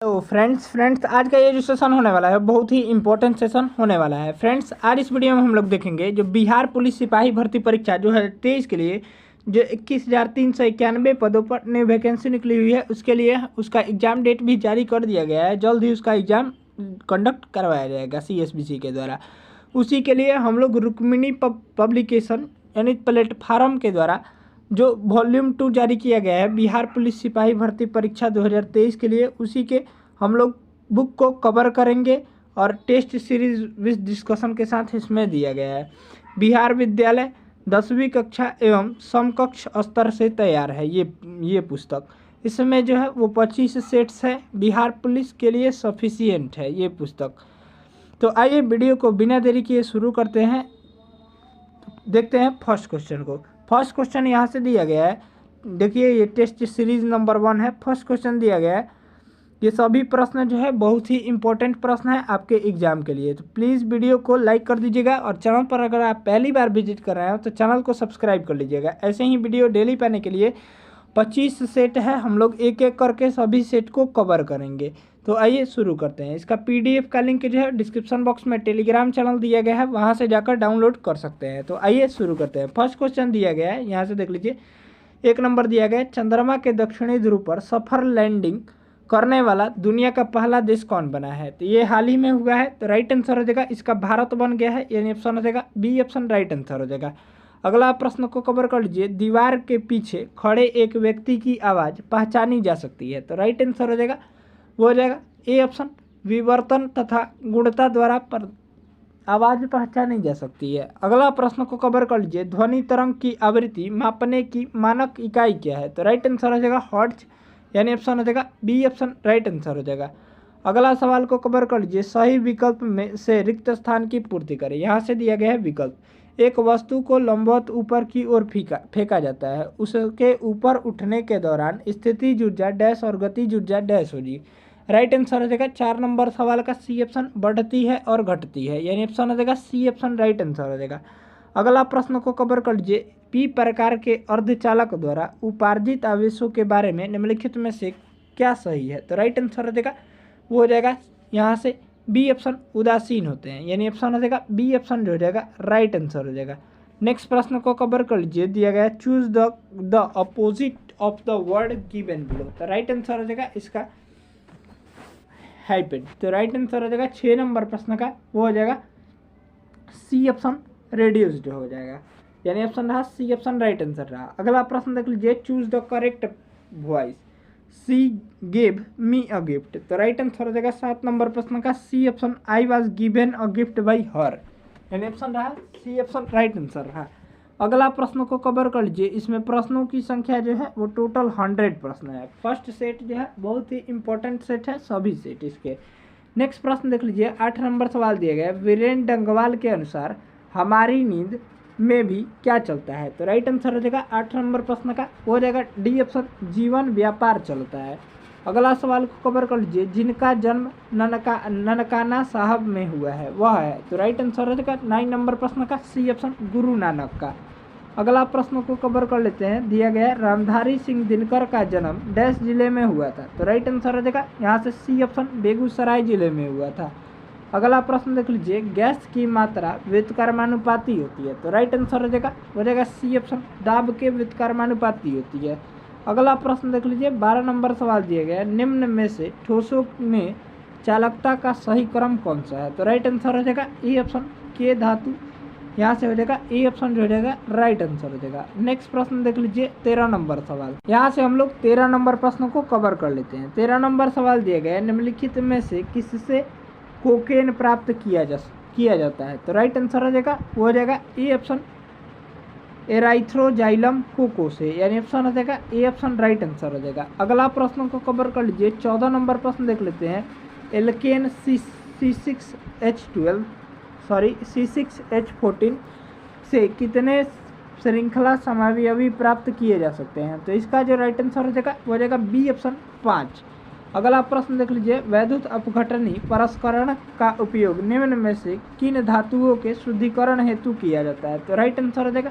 तो फ्रेंड्स आज का ये जो सेशन होने वाला है बहुत ही इंपॉर्टेंट सेशन होने वाला है। फ्रेंड्स आज इस वीडियो में हम लोग देखेंगे जो बिहार पुलिस सिपाही भर्ती परीक्षा 2023 के लिए जो 21,391 पदों पर न्यू वैकेंसी निकली हुई है, उसके लिए उसका एग्ज़ाम डेट भी जारी कर दिया गया है। जल्द ही उसका एग्ज़ाम कंडक्ट करवाया जाएगा CSBC के द्वारा। उसी के लिए हम लोग रुक्मिणी पब्लिकेशन यानी प्लेटफार्म के द्वारा जो वॉल्यूम 2 जारी किया गया है बिहार पुलिस सिपाही भर्ती परीक्षा 2023 के लिए, उसी के हम लोग बुक को कवर करेंगे और टेस्ट सीरीज विद डिस्कशन के साथ इसमें दिया गया है। बिहार विद्यालय 10वीं कक्षा एवं समकक्ष स्तर से तैयार है ये पुस्तक। इसमें जो है वो 25 सेट्स है, बिहार पुलिस के लिए सफिशियंट है ये पुस्तक। तो आइए वीडियो को बिना देरी किए शुरू करते हैं। देखते हैं फर्स्ट क्वेश्चन को। फर्स्ट क्वेश्चन यहाँ से दिया गया है, देखिए ये टेस्ट सीरीज नंबर 1 है। फर्स्ट क्वेश्चन दिया गया है, ये सभी प्रश्न जो है बहुत ही इंपॉर्टेंट प्रश्न है आपके एग्जाम के लिए। तो प्लीज़ वीडियो को लाइक कर दीजिएगा और चैनल पर अगर आप पहली बार विजिट कर रहे हो तो चैनल को सब्सक्राइब कर लीजिएगा। ऐसे ही वीडियो डेली पाने के लिए 25 सेट है, हम लोग एक एक करके सभी सेट को कवर करेंगे। तो आइए शुरू करते हैं। इसका PDF का लिंक जो है डिस्क्रिप्शन बॉक्स में टेलीग्राम चैनल दिया गया है, वहाँ से जाकर डाउनलोड कर सकते हैं। तो आइए शुरू करते हैं। फर्स्ट क्वेश्चन दिया गया है, यहाँ से देख लीजिए। 1 नंबर दिया गया है, चंद्रमा के दक्षिणी ध्रुव पर सफल लैंडिंग करने वाला दुनिया का पहला देश कौन बना है? तो ये हाल ही में हुआ है, तो राइट आंसर हो जाएगा इसका भारत बन गया है, यानी ऑप्शन हो जाएगा बी ऑप्शन राइट आंसर हो जाएगा। अगला प्रश्न को कवर कर लीजिए। दीवार के पीछे खड़े एक व्यक्ति की आवाज़ पहचानी जा सकती है, तो राइट आंसर हो जाएगा वो हो जाएगा ए ऑप्शन विवर्तन तथा गुणता द्वारा पर आवाज़ पहचानी जा सकती है। अगला प्रश्न को कवर कर लीजिए। ध्वनि तरंग की आवृत्ति मापने की मानक इकाई क्या है? तो राइट आंसर हो जाएगा हर्ट्ज, यानी ऑप्शन हो जाएगा बी ऑप्शन राइट आंसर हो जाएगा। अगला सवाल को कवर कर लीजिए। सही विकल्प में से रिक्त स्थान की पूर्ति करें। यहाँ से दिया गया है विकल्प। एक वस्तु को लंबवत ऊपर की ओर फेंका जाता है, उसके ऊपर उठने के दौरान स्थितिज ऊर्जा डैश और गतिज ऊर्जा डैश होगी। राइट आंसर हो जाएगा 4 नंबर सवाल का सी ऑप्शन बढ़ती है और घटती है, यानी ऑप्शन हो जाएगा सी ऑप्शन राइट आंसर हो जाएगा। अगला प्रश्न को कवर कर लीजिए। पी प्रकार के अर्धचालक द्वारा उपार्जित आवेशों के बारे में निम्नलिखित में से क्या सही है? तो राइट आंसर हो जाएगा वो हो जाएगा यहाँ से बी ऑप्शन उदासीन होते हैं, यानी ऑप्शन हो जाएगा बी ऑप्शन जो हो जाएगा राइट आंसर हो जाएगा। नेक्स्ट प्रश्न को कवर कर लीजिए। दिया गया choose the opposite of the word given below, तो राइट आंसर हो जाएगा इसका हाइपेड। तो राइट आंसर हो जाएगा 6 नंबर प्रश्न का वो हो जाएगा सी ऑप्शन रेड्यूस्ड हो जाएगा, यानी ऑप्शन रहा सी ऑप्शन राइट आंसर रहा। अगला प्रश्न देख लीजिए। Choose the correct voice she gave me a gift, तो राइट आंसर हो जाएगा 7 नंबर प्रश्न का C option I was given a gift by her, यानी ऑप्शन रहा सी ऑप्शन राइट आंसर रहा। अगला प्रश्न को कवर कर लीजिए। इसमें प्रश्नों की संख्या जो है वो टोटल 100 प्रश्न है। फर्स्ट सेट जो है बहुत ही इंपॉर्टेंट सेट है, सभी सेट इसके। नेक्स्ट प्रश्न देख लीजिए। 8 नंबर सवाल दिया गया है। वीरेन डंगवाल के अनुसार हमारी नींद में भी क्या चलता है? तो राइट आंसर हो जाएगा 8 नंबर प्रश्न का वो हो जाएगा डी ऑप्शन जीवन व्यापार चलता है। अगला सवाल को कवर कर लीजिए। जिनका जन्म ननकाना साहब में हुआ है वह है, तो राइट आंसर हो जाएगा 9 नंबर प्रश्न का सी ऑप्शन गुरु नानक का। अगला प्रश्न को कवर कर लेते हैं। दिया गया रामधारी सिंह दिनकर का जन्म डैश जिले में हुआ था, तो राइट आंसर हो जाएगा यहाँ से सी ऑप्शन बेगूसराय जिले में हुआ था। अगला प्रश्न देख लीजिए। गैस की मात्रा व्युत्क्रमानुपाती होती है, तो राइट आंसर हो जाएगा सी ऑप्शन दाब के व्युत्क्रमानुपाती होती है। अगला प्रश्न देख लीजिए। 12 नंबर सवाल दिया गया है। निम्न में से ठोसों में चालकता का सही क्रम कौन सा है? तो राइट आंसर हो जाएगा ए ऑप्शन के धातु, यहाँ से हो जाएगा ए ऑप्शन जो हो जाएगा राइट आंसर हो जाएगा। नेक्स्ट प्रश्न देख लीजिए। 13 नंबर सवाल, यहाँ से हम लोग 13 नंबर प्रश्न को कवर कर लेते हैं। 13 नंबर सवाल दिया गया है। निम्नलिखित में से किससे कोकेन प्राप्त किया जाता है? तो राइट आंसर हो जाएगा वो हो जाएगा ए ऑप्शन एराइथ्रोजाइलम कोको से, यानी ऑप्शन हो जाएगा ए ऑप्शन राइट आंसर हो जाएगा। अगला प्रश्न को कवर कर लीजिए। 14 नंबर प्रश्न देख लेते हैं। एल्केन C6H14 से कितने श्रृंखला समावयवी प्राप्त किए जा सकते हैं? तो इसका जो राइट आंसर हो जाएगा वो हो जाएगा बी ऑप्शन 5। अगला प्रश्न देख लीजिए। वैद्युत अपघटनी परस्करण का उपयोग निम्न में से किन धातुओं के शुद्धिकरण हेतु किया जाता है? तो राइट आंसर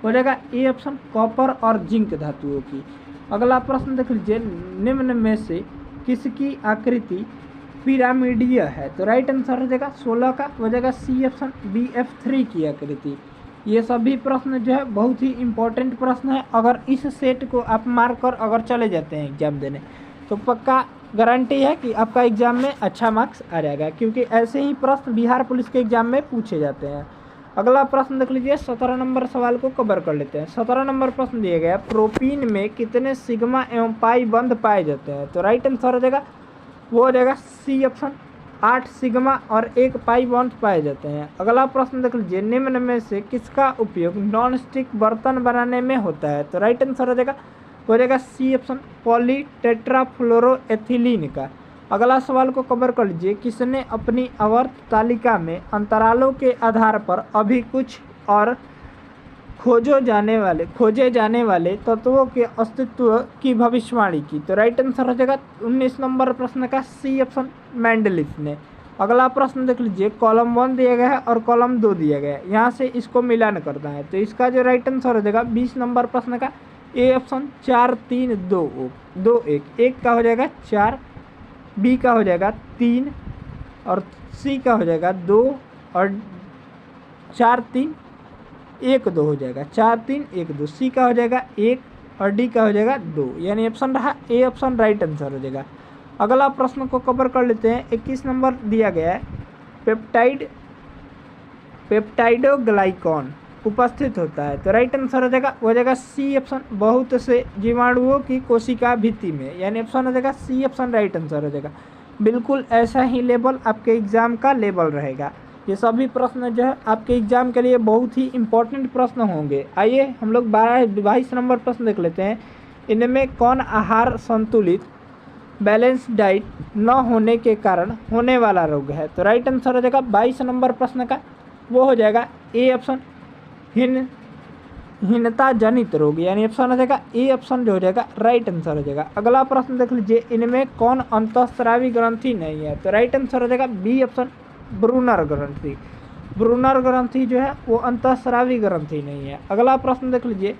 हो जाएगा ए ऑप्शन कॉपर और जिंक धातुओं की। अगला प्रश्न देख लीजिए। निम्न में से किसकी आकृति पिरामिडीय है? तो राइट आंसर हो जाएगा 16 का हो जाएगा सी ऑप्शन BF3 की आकृति। ये सभी प्रश्न जो है बहुत ही इम्पोर्टेंट प्रश्न है। अगर इस सेट को आप मार कर अगर चले जाते हैं एग्जाम देने तो पक्का गारंटी है कि आपका एग्जाम में अच्छा मार्क्स आ जाएगा, क्योंकि ऐसे ही प्रश्न बिहार पुलिस के एग्जाम में पूछे जाते हैं। अगला प्रश्न देख लीजिए, 17 नंबर सवाल को कवर कर लेते हैं। 17 नंबर प्रश्न दिया गया, प्रोपीन में कितने सिग्मा एवं पाई बंध पाए जाते हैं? तो राइट आंसर हो जाएगा वो हो जाएगा सी ऑप्शन 8 सिग्मा और 1 पाई बॉन्ड पाए जाते हैं। अगला प्रश्न देख लीजिए, निम्न में से किसका उपयोग नॉन स्टिक बर्तन बनाने में होता है? तो राइट आंसर हो जाएगा सी ऑप्शन पॉली टेट्राफ्लोरोएथिलीन का। अगला सवाल को कवर कर लीजिए, किसने अपनी आवर्त तालिका में अंतरालों के आधार पर अभी कुछ और खोजे जाने वाले तत्वों के अस्तित्व की भविष्यवाणी की? तो राइट आंसर हो जाएगा 19 नंबर प्रश्न का सी ऑप्शन मेंडलिफ ने। अगला प्रश्न देख लीजिए, कॉलम 1 दिया गया है और कॉलम 2 दिया गया है, यहाँ से इसको मिलान करना है। तो इसका जो राइट आंसर हो जाएगा 20 नंबर प्रश्न का ए ऑप्शन 4 3 2 1। एक का हो जाएगा 4, बी का हो जाएगा 3 और सी का हो जाएगा 2 और 4 3 1 2 हो जाएगा। 4 3 1 2। सी का हो जाएगा 1 और डी का हो जाएगा 2, यानी ऑप्शन रहा ए ऑप्शन राइट आंसर हो जाएगा। अगला प्रश्न को कवर कर लेते हैं। 21 नंबर दिया गया है, पेप्टाइडोग्लाइकॉन उपस्थित होता है। तो राइट आंसर हो जाएगा सी ऑप्शन बहुत से जीवाणुओं की कोशिका भित्ति में, यानी ऑप्शन हो जाएगा सी ऑप्शन राइट आंसर हो जाएगा। बिल्कुल ऐसा ही लेवल आपके एग्जाम का लेवल रहेगा। ये सभी प्रश्न जो है आपके एग्जाम के लिए बहुत ही इम्पोर्टेंट प्रश्न होंगे। आइए हम लोग 22 नंबर प्रश्न देख लेते हैं। इनमें कौन आहार संतुलित बैलेंस डाइट न होने के कारण होने वाला रोग है? तो राइट आंसर हो जाएगा 22 नंबर प्रश्न का वो हो जाएगा ए ऑप्शन हीनता जनित रोग, यानी ऑप्शन हो जाएगा ए ऑप्शन जो हो जाएगा राइट आंसर हो जाएगा। अगला प्रश्न देख लीजिए, इनमें कौन अंतःस्रावी ग्रंथि नहीं है? तो राइट आंसर हो जाएगा बी ऑप्शन ब्रूनर ग्रंथि। ब्रूनर ग्रंथि जो है वो अंतःस्रावी ग्रंथि नहीं है। अगला प्रश्न देख लीजिए,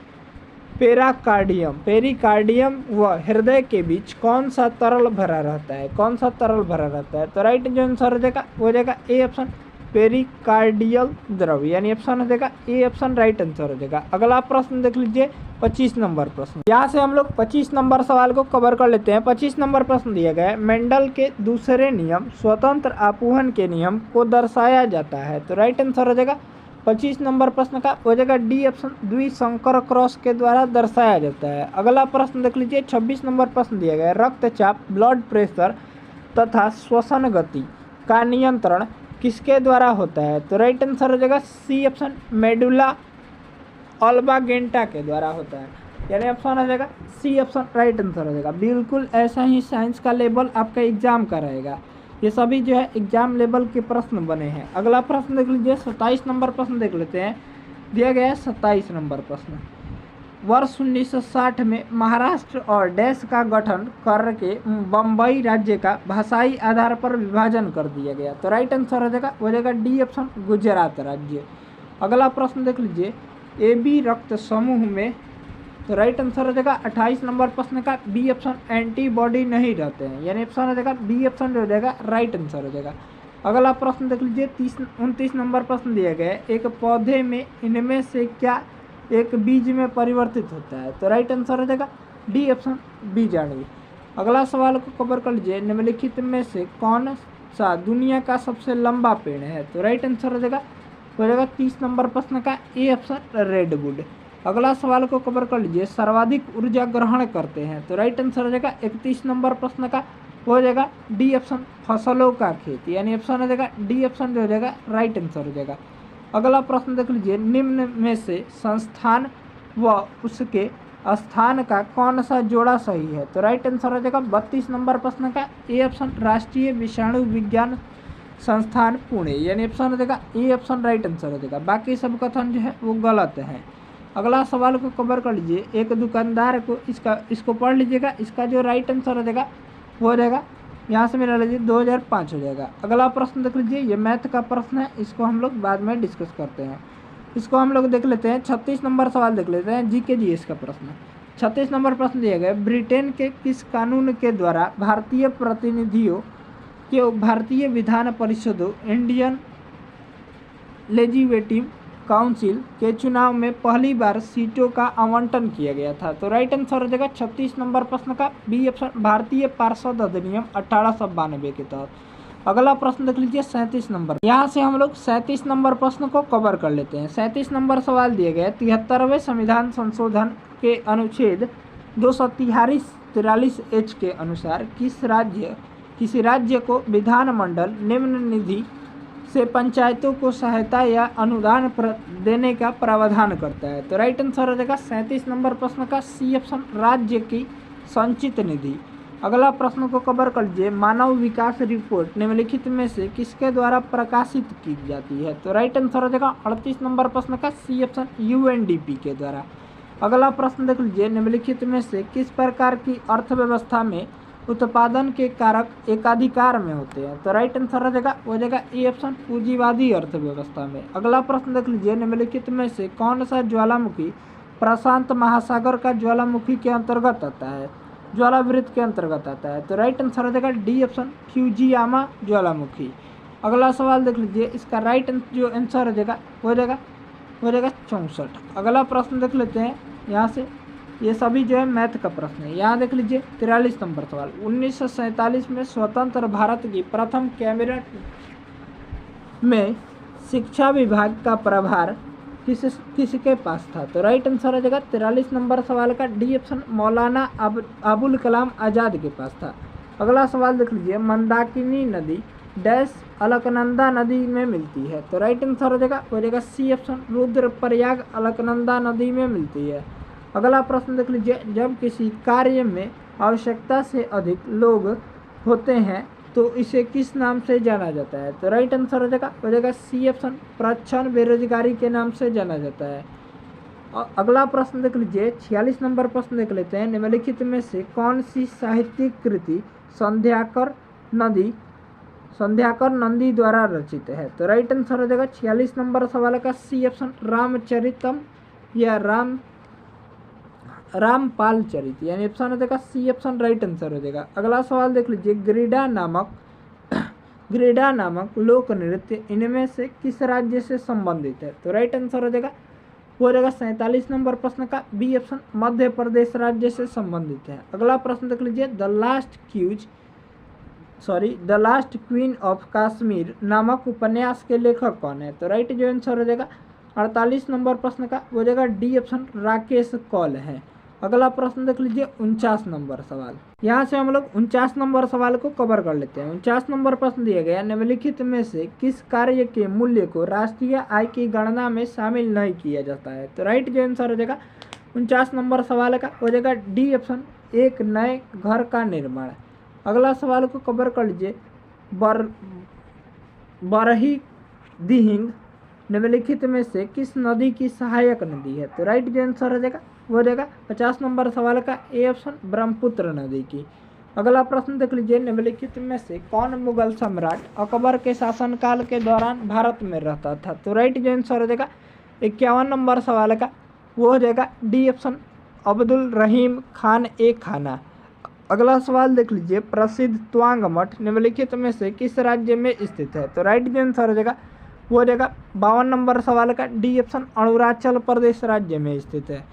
पेरिकार्डियम व हृदय के बीच कौन सा तरल भरा रहता है? तो राइट जो आंसर हो जाएगा वो हो जाएगा ए ऑप्शन पेरिकार्डियल द्रव, यानी ऑप्शन हो जाएगा ए ऑप्शन राइट आंसर हो जाएगा। अगला प्रश्न देख लीजिए 25 नंबर प्रश्न। यहाँ से हम लोग 25 नंबर सवाल को कवर कर लेते हैं। 25 नंबर प्रश्न दिया गया है, मेंडल के दूसरे नियम स्वतंत्र आपूहन के नियम को दर्शाया जाता है। तो राइट आंसर हो जाएगा 25 नंबर प्रश्न का हो जाएगा डी ऑप्शन द्विसंकर क्रॉस के द्वारा दर्शाया जाता है। अगला प्रश्न देख लीजिए 26 नंबर प्रश्न दिया गया है, रक्तचाप ब्लड प्रेशर तथा श्वसन गति का नियंत्रण किसके द्वारा होता है? तो राइट आंसर हो जाएगा सी ऑप्शन मेडुला ऑल्बागेंटा के द्वारा होता है, यानी ऑप्शन हो जाएगा सी ऑप्शन राइट आंसर हो जाएगा। बिल्कुल ऐसा ही साइंस का लेवल आपका एग्जाम का रहेगा। ये सभी जो है एग्जाम लेवल के प्रश्न बने हैं। अगला प्रश्न देख लीजिए 27 नंबर प्रश्न देख लेते हैं। दिया गया है 27 नंबर प्रश्न, वर्ष 1960 में महाराष्ट्र और देश का गठन करके बम्बई राज्य का भाषाई आधार पर विभाजन कर दिया गया। तो राइट आंसर हो जाएगा डी ऑप्शन गुजरात राज्य। अगला प्रश्न देख लीजिए, AB रक्त समूह में, तो राइट आंसर हो जाएगा 28 नंबर प्रश्न का बी ऑप्शन एंटीबॉडी नहीं रहते हैं, यानी ऑप्शन हो जाएगा बी ऑप्शन हो जाएगा राइट आंसर हो जाएगा। अगला प्रश्न देख लीजिए 29 नंबर प्रश्न दिया गया है, एक पौधे में इनमें से क्या एक बीज में परिवर्तित होता है? तो राइट आंसर हो जाएगा डी ऑप्शन बीजाणु। अगला सवाल को कवर कर लीजिए, निम्नलिखित में से कौन सा दुनिया का सबसे लंबा पेड़ है? तो राइट आंसर हो जाएगा 30 नंबर प्रश्न का ए ऑप्शन रेडवुड। अगला सवाल को कवर कर लीजिए, सर्वाधिक ऊर्जा ग्रहण करते हैं? तो राइट आंसर हो जाएगा 31 नंबर प्रश्न का हो जाएगा डी ऑप्शन फसलों का खेत, यानी ऑप्शन हो जाएगा डी ऑप्शन जो हो जाएगा राइट आंसर हो जाएगा। अगला प्रश्न देख लीजिए, निम्न में से संस्थान व उसके स्थान का कौन सा जोड़ा सही है? तो राइट आंसर हो जाएगा 32 नंबर प्रश्न का ए ऑप्शन राष्ट्रीय विषाणु विज्ञान संस्थान पुणे, यानी ऑप्शन हो जाएगा ए ऑप्शन राइट आंसर हो जाएगा। बाकी सब कथन जो है वो गलत है। अगला सवाल को कवर कर लीजिए, एक दुकानदार को इसको पढ़ लीजिएगा, इसका जो राइट आंसर हो जाएगा वो हो जाएगा यहाँ से मिला लीजिए 2005 हो जाएगा। अगला प्रश्न देख लीजिए, ये मैथ का प्रश्न है, इसको हम लोग बाद में डिस्कस करते हैं। इसको हम लोग देख लेते हैं 36 नंबर सवाल देख लेते हैं, जीके जीएस का प्रश्न। 36 नंबर प्रश्न दिया गया, ब्रिटेन के किस कानून के द्वारा भारतीय प्रतिनिधियों के भारतीय विधान परिषदों इंडियन लेजिस्लेटिव काउंसिल के चुनाव में पहली बार सीटों का आवंटन किया गया था? तो राइट आंसर हो जाएगा 36 नंबर प्रश्न का बी ऑप्शन, भारतीय पार्षद अधिनियम 1892 के तहत। अगला प्रश्न देख लीजिए 37 नंबर। यहाँ से हम लोग 37 नंबर प्रश्न को कवर कर लेते हैं। 37 नंबर सवाल दिए गए, 73वें संविधान संशोधन के अनुच्छेद 243 के अनुसार किसी राज्य को विधानमंडल निम्न निधि से पंचायतों को सहायता या अनुदान देने का प्रावधान करता है? तो राइट आंसर हो जाएगा 37 नंबर प्रश्न का सी ऑप्शन, राज्य की संचित निधि। अगला प्रश्न को कवर कर लीजिए, मानव विकास रिपोर्ट निम्नलिखित में से किसके द्वारा प्रकाशित की जाती है? तो राइट आंसर हो जाएगा 38 नंबर प्रश्न का सी ऑप्शन, यूएनडीपी के द्वारा। अगला प्रश्न देख लीजिए, निम्नलिखित में से किस प्रकार की अर्थव्यवस्था में उत्पादन के कारक एकाधिकार में होते हैं? तो राइट आंसर हो जाएगा ए ऑप्शन, पूंजीवादी अर्थव्यवस्था में। अगला प्रश्न देख लीजिए, निम्नलिखित में से कौन सा ज्वालामुखी प्रशांत महासागर का ज्वालामुखी के अंतर्गत आता है, ज्वालावृत्त के अंतर्गत आता है? तो राइट आंसर हो जाएगा डी ऑप्शन, फ्यूजियामा ज्वालामुखी। अगला सवाल देख लीजिए, इसका राइट जो आंसर हो जाएगा 64। अगला प्रश्न देख लेते हैं यहाँ से, ये सभी जो है मैथ का प्रश्न है। यहाँ देख लीजिए 43 नंबर सवाल, 1947 में स्वतंत्र भारत की प्रथम कैबिनेट में शिक्षा विभाग का प्रभार किसके पास था? तो राइट आंसर हो जाएगा 43 नंबर सवाल का डी ऑप्शन, मौलाना अबुल कलाम आज़ाद के पास था। अगला सवाल देख लीजिए, मंदाकिनी नदी डैश अलकनंदा नदी में मिलती है? तो राइट आंसर हो जाएगा सी ऑप्शन, रुद्रप्रयाग अलकनंदा नदी में मिलती है। अगला प्रश्न देख लीजिए, जब किसी कार्य में आवश्यकता से अधिक लोग होते हैं तो इसे किस नाम से जाना जाता है? तो राइट आंसर हो जाएगा सी ऑप्शन, प्रच्छन्न बेरोजगारी के नाम से जाना जाता है। अगला प्रश्न देख लीजिए 46 नंबर प्रश्न देख लेते हैं, निम्नलिखित में से कौन सी साहित्यिक कृति संध्याकर नंदी द्वारा रचित है? तो राइट आंसर हो जाएगा 46 नंबर सवाल का सी ऑप्शन, रामचरितम या रामपाल चरित, यानी ऑप्शन हो जाएगा सी ऑप्शन, राइट आंसर हो जाएगा। अगला सवाल देख लीजिए, ग्रीडा नामक लोक नृत्य इनमें से किस राज्य से संबंधित है? तो राइट आंसर हो जाएगा 47 नंबर प्रश्न का बी ऑप्शन, मध्य प्रदेश राज्य से संबंधित है। अगला प्रश्न देख लीजिए, the last queen of Kashmir नामक उपन्यास के लेखक कौन है? तो राइट जो आंसर हो जाएगा 48 नंबर प्रश्न का हो जाएगा डी ऑप्शन, राकेश कौल है। अगला प्रश्न देख लीजिए 49 नंबर सवाल। यहाँ से हम लोग 49 नंबर सवाल को कवर कर लेते हैं। 49 नंबर प्रश्न दिया गया, निम्नलिखित में से किस कार्य के मूल्य को राष्ट्रीय आय की गणना में शामिल नहीं किया जाता है? तो राइट जो आंसर हो जाएगा 49 नंबर सवाल का हो जाएगा डी ऑप्शन, एक नए घर का निर्माण। अगला सवाल को कवर कर लीजिए, बरही दिहिंग निम्नलिखित में से किस नदी की सहायक नदी है? तो राइट जो आंसर हो जाएगा 50 नंबर सवाल का ए ऑप्शन, ब्रह्मपुत्र नदी की। अगला प्रश्न देख लीजिए, निम्नलिखित में से कौन मुगल सम्राट अकबर के शासनकाल के दौरान भारत में रहता था? तो राइट जो आंसर हो जाएगा 51 नंबर सवाल का वो हो जाएगा डी ऑप्शन, अब्दुल रहीम खान ए खाना। अगला सवाल देख लीजिए, प्रसिद्ध त्वांग मठ निम्नलिखित में से किस राज्य में स्थित है? तो राइट जो आंसर हो जाएगा 52 नंबर सवाल का डी ऑप्शन, अरुणाचल प्रदेश राज्य में स्थित है।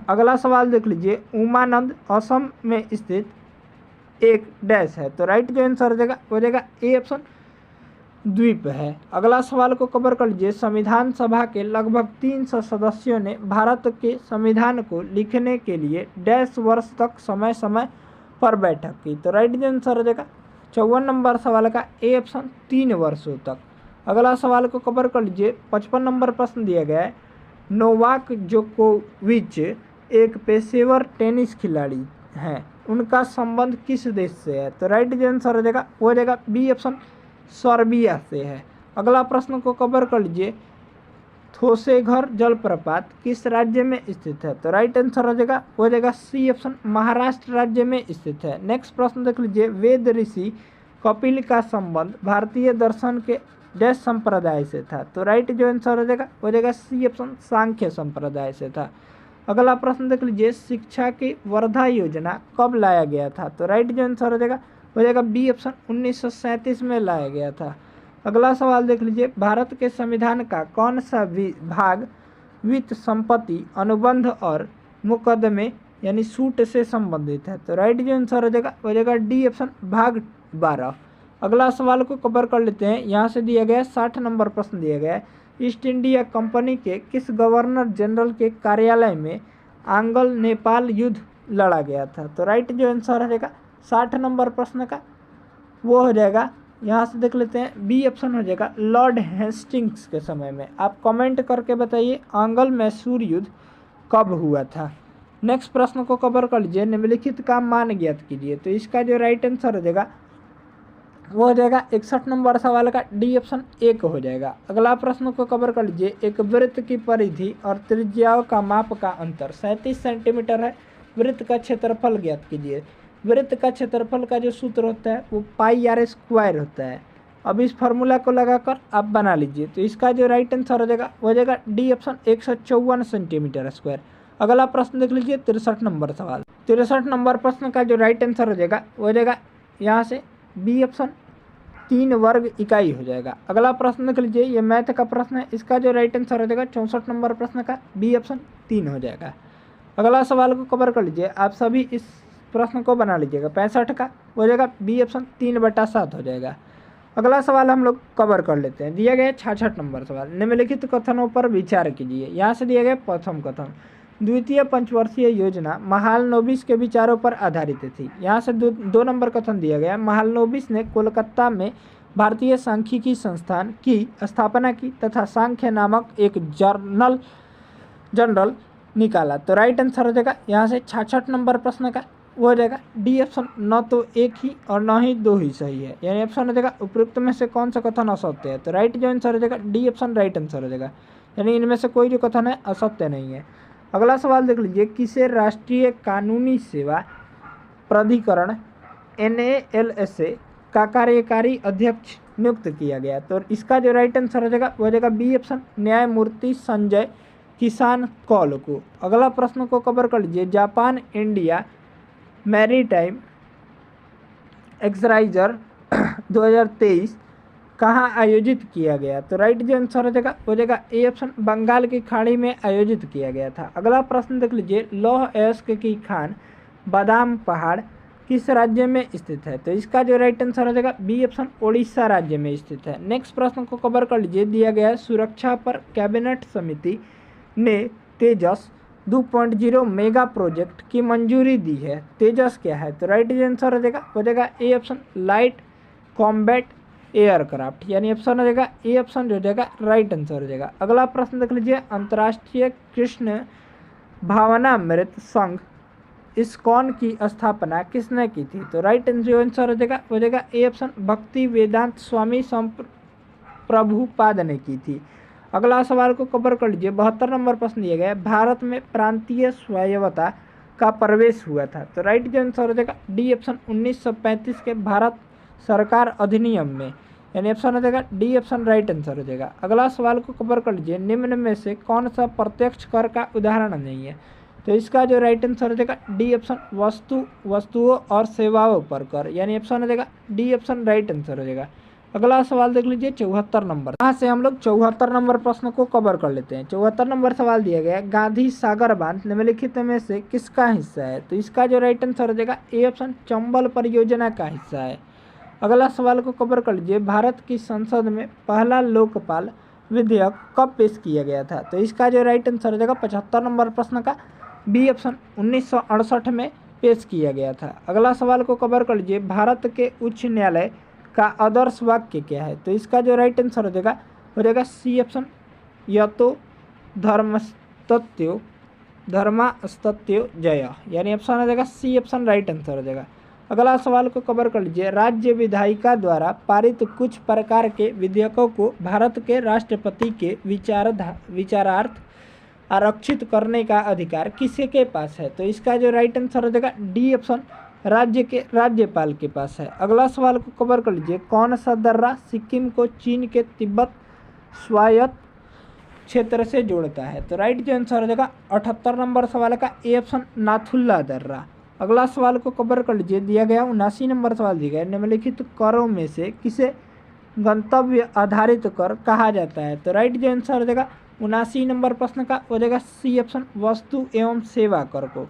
अगला सवाल देख लीजिए, उमानंद असम में स्थित एक डैश है? तो राइट जो आंसर हो जाएगा ए ऑप्शन, द्वीप है। अगला सवाल को कवर कर लीजिए, संविधान सभा के लगभग 300 सदस्यों ने भारत के संविधान को लिखने के लिए डैश वर्ष तक समय समय पर बैठक की? तो राइट जो आंसर हो जाएगा 54 नंबर सवाल का ए ऑप्शन, 3 वर्षों तक। अगला सवाल को कवर कर लीजिए, 55 नंबर प्रश्न दिया गया है, नोवाक जोकोविच एक पेशेवर टेनिस खिलाड़ी हैं, उनका संबंध किस देश से है? तो राइट जो आंसर हो जाएगा बी ऑप्शन, सर्बिया से है। अगला प्रश्न को कवर कर लीजिए, थोसेघर जलप्रपात किस राज्य में स्थित है? तो राइट आंसर हो जाएगा सी ऑप्शन, महाराष्ट्र राज्य में स्थित है। नेक्स्ट प्रश्न देख लीजिए, वेद ऋषि कपिल का संबंध भारतीय दर्शन के डैश संप्रदाय से था? तो राइट जो आंसर हो जाएगा सी ऑप्शन, सांख्य संप्रदाय से था। अगला प्रश्न देख लीजिए, शिक्षा की वर्धा योजना कब लाया गया था? तो राइट जो आंसर हो जाएगा बी ऑप्शन 1937 में लाया गया था। अगला सवाल देख लीजिए, भारत के संविधान का कौन सा भाग वित्त, संपत्ति, अनुबंध और मुकदमे यानी सूट से संबंधित है? तो राइट जो आंसर हो जाएगा डी ऑप्शन भाग 12। अगला सवाल को कवर कर लेते हैं। यहाँ से दिया गया 60 नंबर प्रश्न दिया गया है, ईस्ट इंडिया कंपनी के किस गवर्नर जनरल के कार्यालय में आंग्ल नेपाल युद्ध लड़ा गया था? तो राइट जो आंसर हो जाएगा 60 नंबर प्रश्न का वो हो जाएगा, यहाँ से देख लेते हैं, बी ऑप्शन हो जाएगा लॉर्ड हेस्टिंग्स के समय में। आप कमेंट करके बताइए आंग्ल मैसूर युद्ध कब हुआ था। नेक्स्ट प्रश्न को कवर कर लीजिए, निम्नलिखित का मान ज्ञात कीजिए। तो इसका जो राइट आंसर हो जाएगा वो हो जाएगा 61 नंबर सवाल का डी ऑप्शन ए हो जाएगा। अगला प्रश्न को कवर कर लीजिए, एक वृत्त की परिधि और त्रिज्याओं का माप का अंतर 37 सेंटीमीटर है, वृत्त का क्षेत्रफल ज्ञात कीजिए। वृत्त का क्षेत्रफल का जो सूत्र होता है वो पाई आर स्क्वायर होता है। अब इस फार्मूला को लगाकर आप बना लीजिए। तो इसका जो राइट आंसर हो जाएगा डी ऑप्शन 154 सेंटीमीटर स्क्वायर। अगला प्रश्न देख लीजिए 63 नंबर सवाल। 63 नंबर प्रश्न का जो राइट आंसर हो जाएगा यहाँ से बी ऑप्शन 3 वर्ग इकाई हो जाएगा। अगला प्रश्न देख लीजिए, ये मैथ का प्रश्न है, इसका जो राइट आंसर हो जाएगा 64 नंबर प्रश्न का बी ऑप्शन 3 हो जाएगा। अगला सवाल को कवर कर लीजिए, आप सभी इस प्रश्न को बना लीजिएगा। 65 का हो जाएगा बी ऑप्शन 3/7 हो जाएगा। अगला सवाल हम लोग कवर कर लेते हैं। दिया गया 66 नंबर सवाल, निम्नलिखित कथनों पर विचार कीजिए। यहाँ से दिया गया प्रथम कथन, द्वितीय पंचवर्षीय योजना महालनोबिस के विचारों पर आधारित थी। यहाँ से दो नंबर कथन दिया गया, महालनोबिस ने कोलकाता में भारतीय सांख्यिकी संस्थान की स्थापना की तथा सांख्य नामक एक जनरल निकाला। तो राइट आंसर हो जाएगा यहाँ से 66 नंबर प्रश्न का वो हो जाएगा डी ऑप्शन, न तो एक ही और न ही दो ही सही है, यानी ऑप्शन हो जाएगा उपयुक्त में से कौन सा कथन असत्य है? तो राइट जो आंसर हो जाएगा डी ऑप्शन राइट आंसर हो जाएगा, यानी इनमें से कोई जो कथन है असत्य नहीं है। अगला सवाल देख लीजिए, किसे राष्ट्रीय कानूनी सेवा प्राधिकरण NALSA का कार्यकारी अध्यक्ष नियुक्त किया गया? तो इसका जो राइट आंसर हो जाएगा बी ऑप्शन, न्यायमूर्ति संजय किसान कौल को। अगला प्रश्न को कवर कर लीजिए, जापान इंडिया मैरीटाइम एक्सराइजर 2023 कहाँ आयोजित किया गया? तो राइट जो आंसर हो जाएगा ए ऑप्शन, बंगाल की खाड़ी में आयोजित किया गया था। अगला प्रश्न देख लीजिए, लौह अयस्क की खान बादाम पहाड़ किस राज्य में स्थित है? तो इसका जो राइट आंसर हो जाएगा बी ऑप्शन, ओडिशा राज्य में स्थित है। नेक्स्ट प्रश्न को कवर कर लीजिए, दिया गया है, सुरक्षा पर कैबिनेट समिति ने तेजस 2.0 मेगा प्रोजेक्ट की मंजूरी दी है। तेजस क्या है? तो राइट जो आंसर हो जाएगा A option, light combat aircraft, यानी ऑप्शन हो जाएगा ए ऑप्शन जो हो जाएगा राइट आंसर हो जाएगा। अगला प्रश्न देख लीजिए, अंतर्राष्ट्रीय कृष्ण भावनामृत संघ इस्कॉन की स्थापना किसने की थी? तो राइट जो आंसर हो जाएगा ए ऑप्शन, भक्ति वेदांत स्वामी प्रभुपाद ने की थी। अगला सवाल को कवर कर लीजिए, 72 नंबर प्रश्न दिया गया, भारत में प्रांतीय स्वायत्तता का प्रवेश हुआ था? तो राइट जो आंसर हो जाएगा डी ऑप्शन, 1935 के भारत सरकार अधिनियम में, यानी ऑप्शन हो जाएगा डी ऑप्शन राइट आंसर हो जाएगा। अगला सवाल को कवर कर लीजिए, निम्न में से कौन सा प्रत्यक्ष कर का उदाहरण नहीं है? तो इसका जो राइट आंसर हो जाएगा डी ऑप्शन, वस्तुओं और सेवाओं पर कर, यानी ऑप्शन हो जाएगा डी ऑप्शन राइट आंसर हो जाएगा। अगला सवाल देख लीजिए 74 नंबर, यहाँ से हम लोग 74 नंबर प्रश्न को कवर कर लेते हैं। 74 नंबर सवाल दिया गया है, गांधी सागर बांध निम्नलिखित में से किसका हिस्सा है? तो इसका जो राइट आंसर हो जाएगा ए ऑप्शन, चंबल परियोजना का हिस्सा है। अगला सवाल को कवर कर लीजिए, भारत की संसद में पहला लोकपाल विधेयक कब पेश किया गया था? तो इसका जो राइट आंसर हो जाएगा 75 नंबर प्रश्न का बी ऑप्शन, 1968 में पेश किया गया था। अगला सवाल को कवर कर लीजिए, भारत के उच्च न्यायालय का आदर्श वाक्य क्या है? तो इसका जो राइट आंसर हो जाएगा सी ऑप्शन, यतो धर्मास्तत्यो जय, यानी ऑप्शन हो जाएगा सी ऑप्शन राइट आंसर हो जाएगा। अगला सवाल को कवर कर लीजिए, राज्य विधायिका द्वारा पारित कुछ प्रकार के विधेयकों को भारत के राष्ट्रपति के विचारार्थ आरक्षित करने का अधिकार किसी के पास है? तो इसका जो राइट आंसर हो जाएगा डी ऑप्शन, राज्यपाल के पास है। अगला सवाल को कवर कर लीजिए, कौन सा दर्रा सिक्किम को चीन के तिब्बत स्वायत्त क्षेत्र से जोड़ता है। तो राइट जो आंसर हो जाएगा 78 नंबर सवाल का ए ऑप्शन नाथुल्ला दर्रा। अगला सवाल को कवर कर लीजिए। दिया गया 79 नंबर सवाल दिया गया, निम्नलिखित करों में से किसे गंतव्य आधारित कर कहा जाता है। तो राइट जो आंसर हो जाएगा 79 नंबर प्रश्न का हो जाएगा सी ऑप्शन वस्तु एवं सेवा कर को।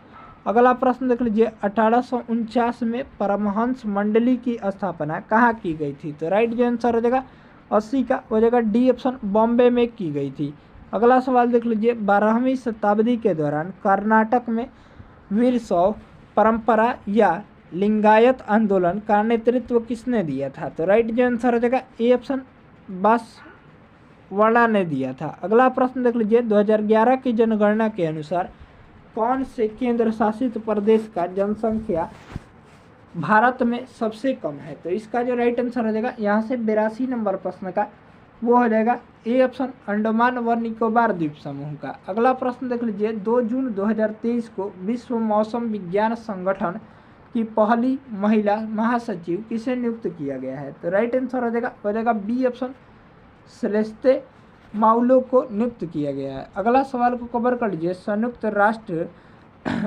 अगला प्रश्न देख लीजिए 1849 में परमहंस मंडली की स्थापना कहाँ की गई थी। तो राइट जो आंसर हो जाएगा 80 का हो जाएगा डी ऑप्शन बॉम्बे में की गई थी। अगला सवाल देख लीजिए 12वीं शताब्दी के दौरान कर्नाटक में वीर शैव परंपरा या लिंगायत आंदोलन का नेतृत्व किसने दिया था। तो राइट जो आंसर हो जाएगा ए ऑप्शन बांसवाड़ा ने दिया था। अगला प्रश्न देख लीजिए 2011 की जनगणना के अनुसार कौन से केंद्र शासित प्रदेश का जनसंख्या भारत में सबसे कम है। तो इसका जो राइट आंसर हो जाएगा यहाँ से 82 नंबर प्रश्न का वो हो जाएगा ए ऑप्शन अंडमान व निकोबार द्वीप समूह का। अगला प्रश्न देख लीजिए 2 जून 2023 को विश्व मौसम विज्ञान संगठन की पहली महिला महासचिव किसे नियुक्त किया गया है। तो राइट आंसर हो जाएगा बी ऑप्शन सेलेस्ते माउलो को नियुक्त किया गया है। अगला सवाल को कवर कर लीजिए संयुक्त राष्ट्र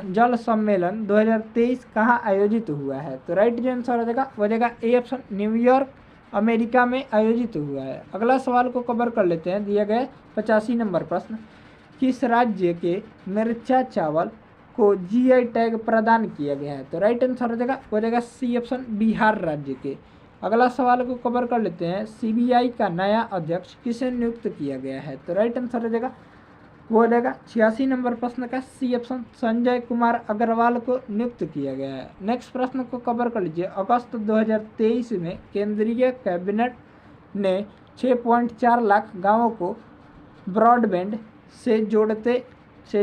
जल सम्मेलन 2023 कहाँ आयोजित हुआ है। तो राइट जो आंसर हो जाएगा ए ऑप्शन न्यूयॉर्क अमेरिका में आयोजित हुआ है। अगला सवाल को कवर कर लेते हैं। दिया गया 85 नंबर प्रश्न किस राज्य के मिर्चा चावल को जीआई टैग प्रदान किया गया है। तो राइट आंसर हो जाएगा सी ऑप्शन बिहार राज्य के। अगला सवाल को कवर कर लेते हैं सीबीआई का नया अध्यक्ष किसे नियुक्त किया गया है। तो राइट आंसर हो जाएगा 86 नंबर प्रश्न का सी ऑप्शन संजय कुमार अग्रवाल को नियुक्त किया गया है। नेक्स्ट प्रश्न को कवर कर लीजिए अगस्त 2023 में केंद्रीय कैबिनेट ने 6.4 लाख गाँवों को ब्रॉडबैंड से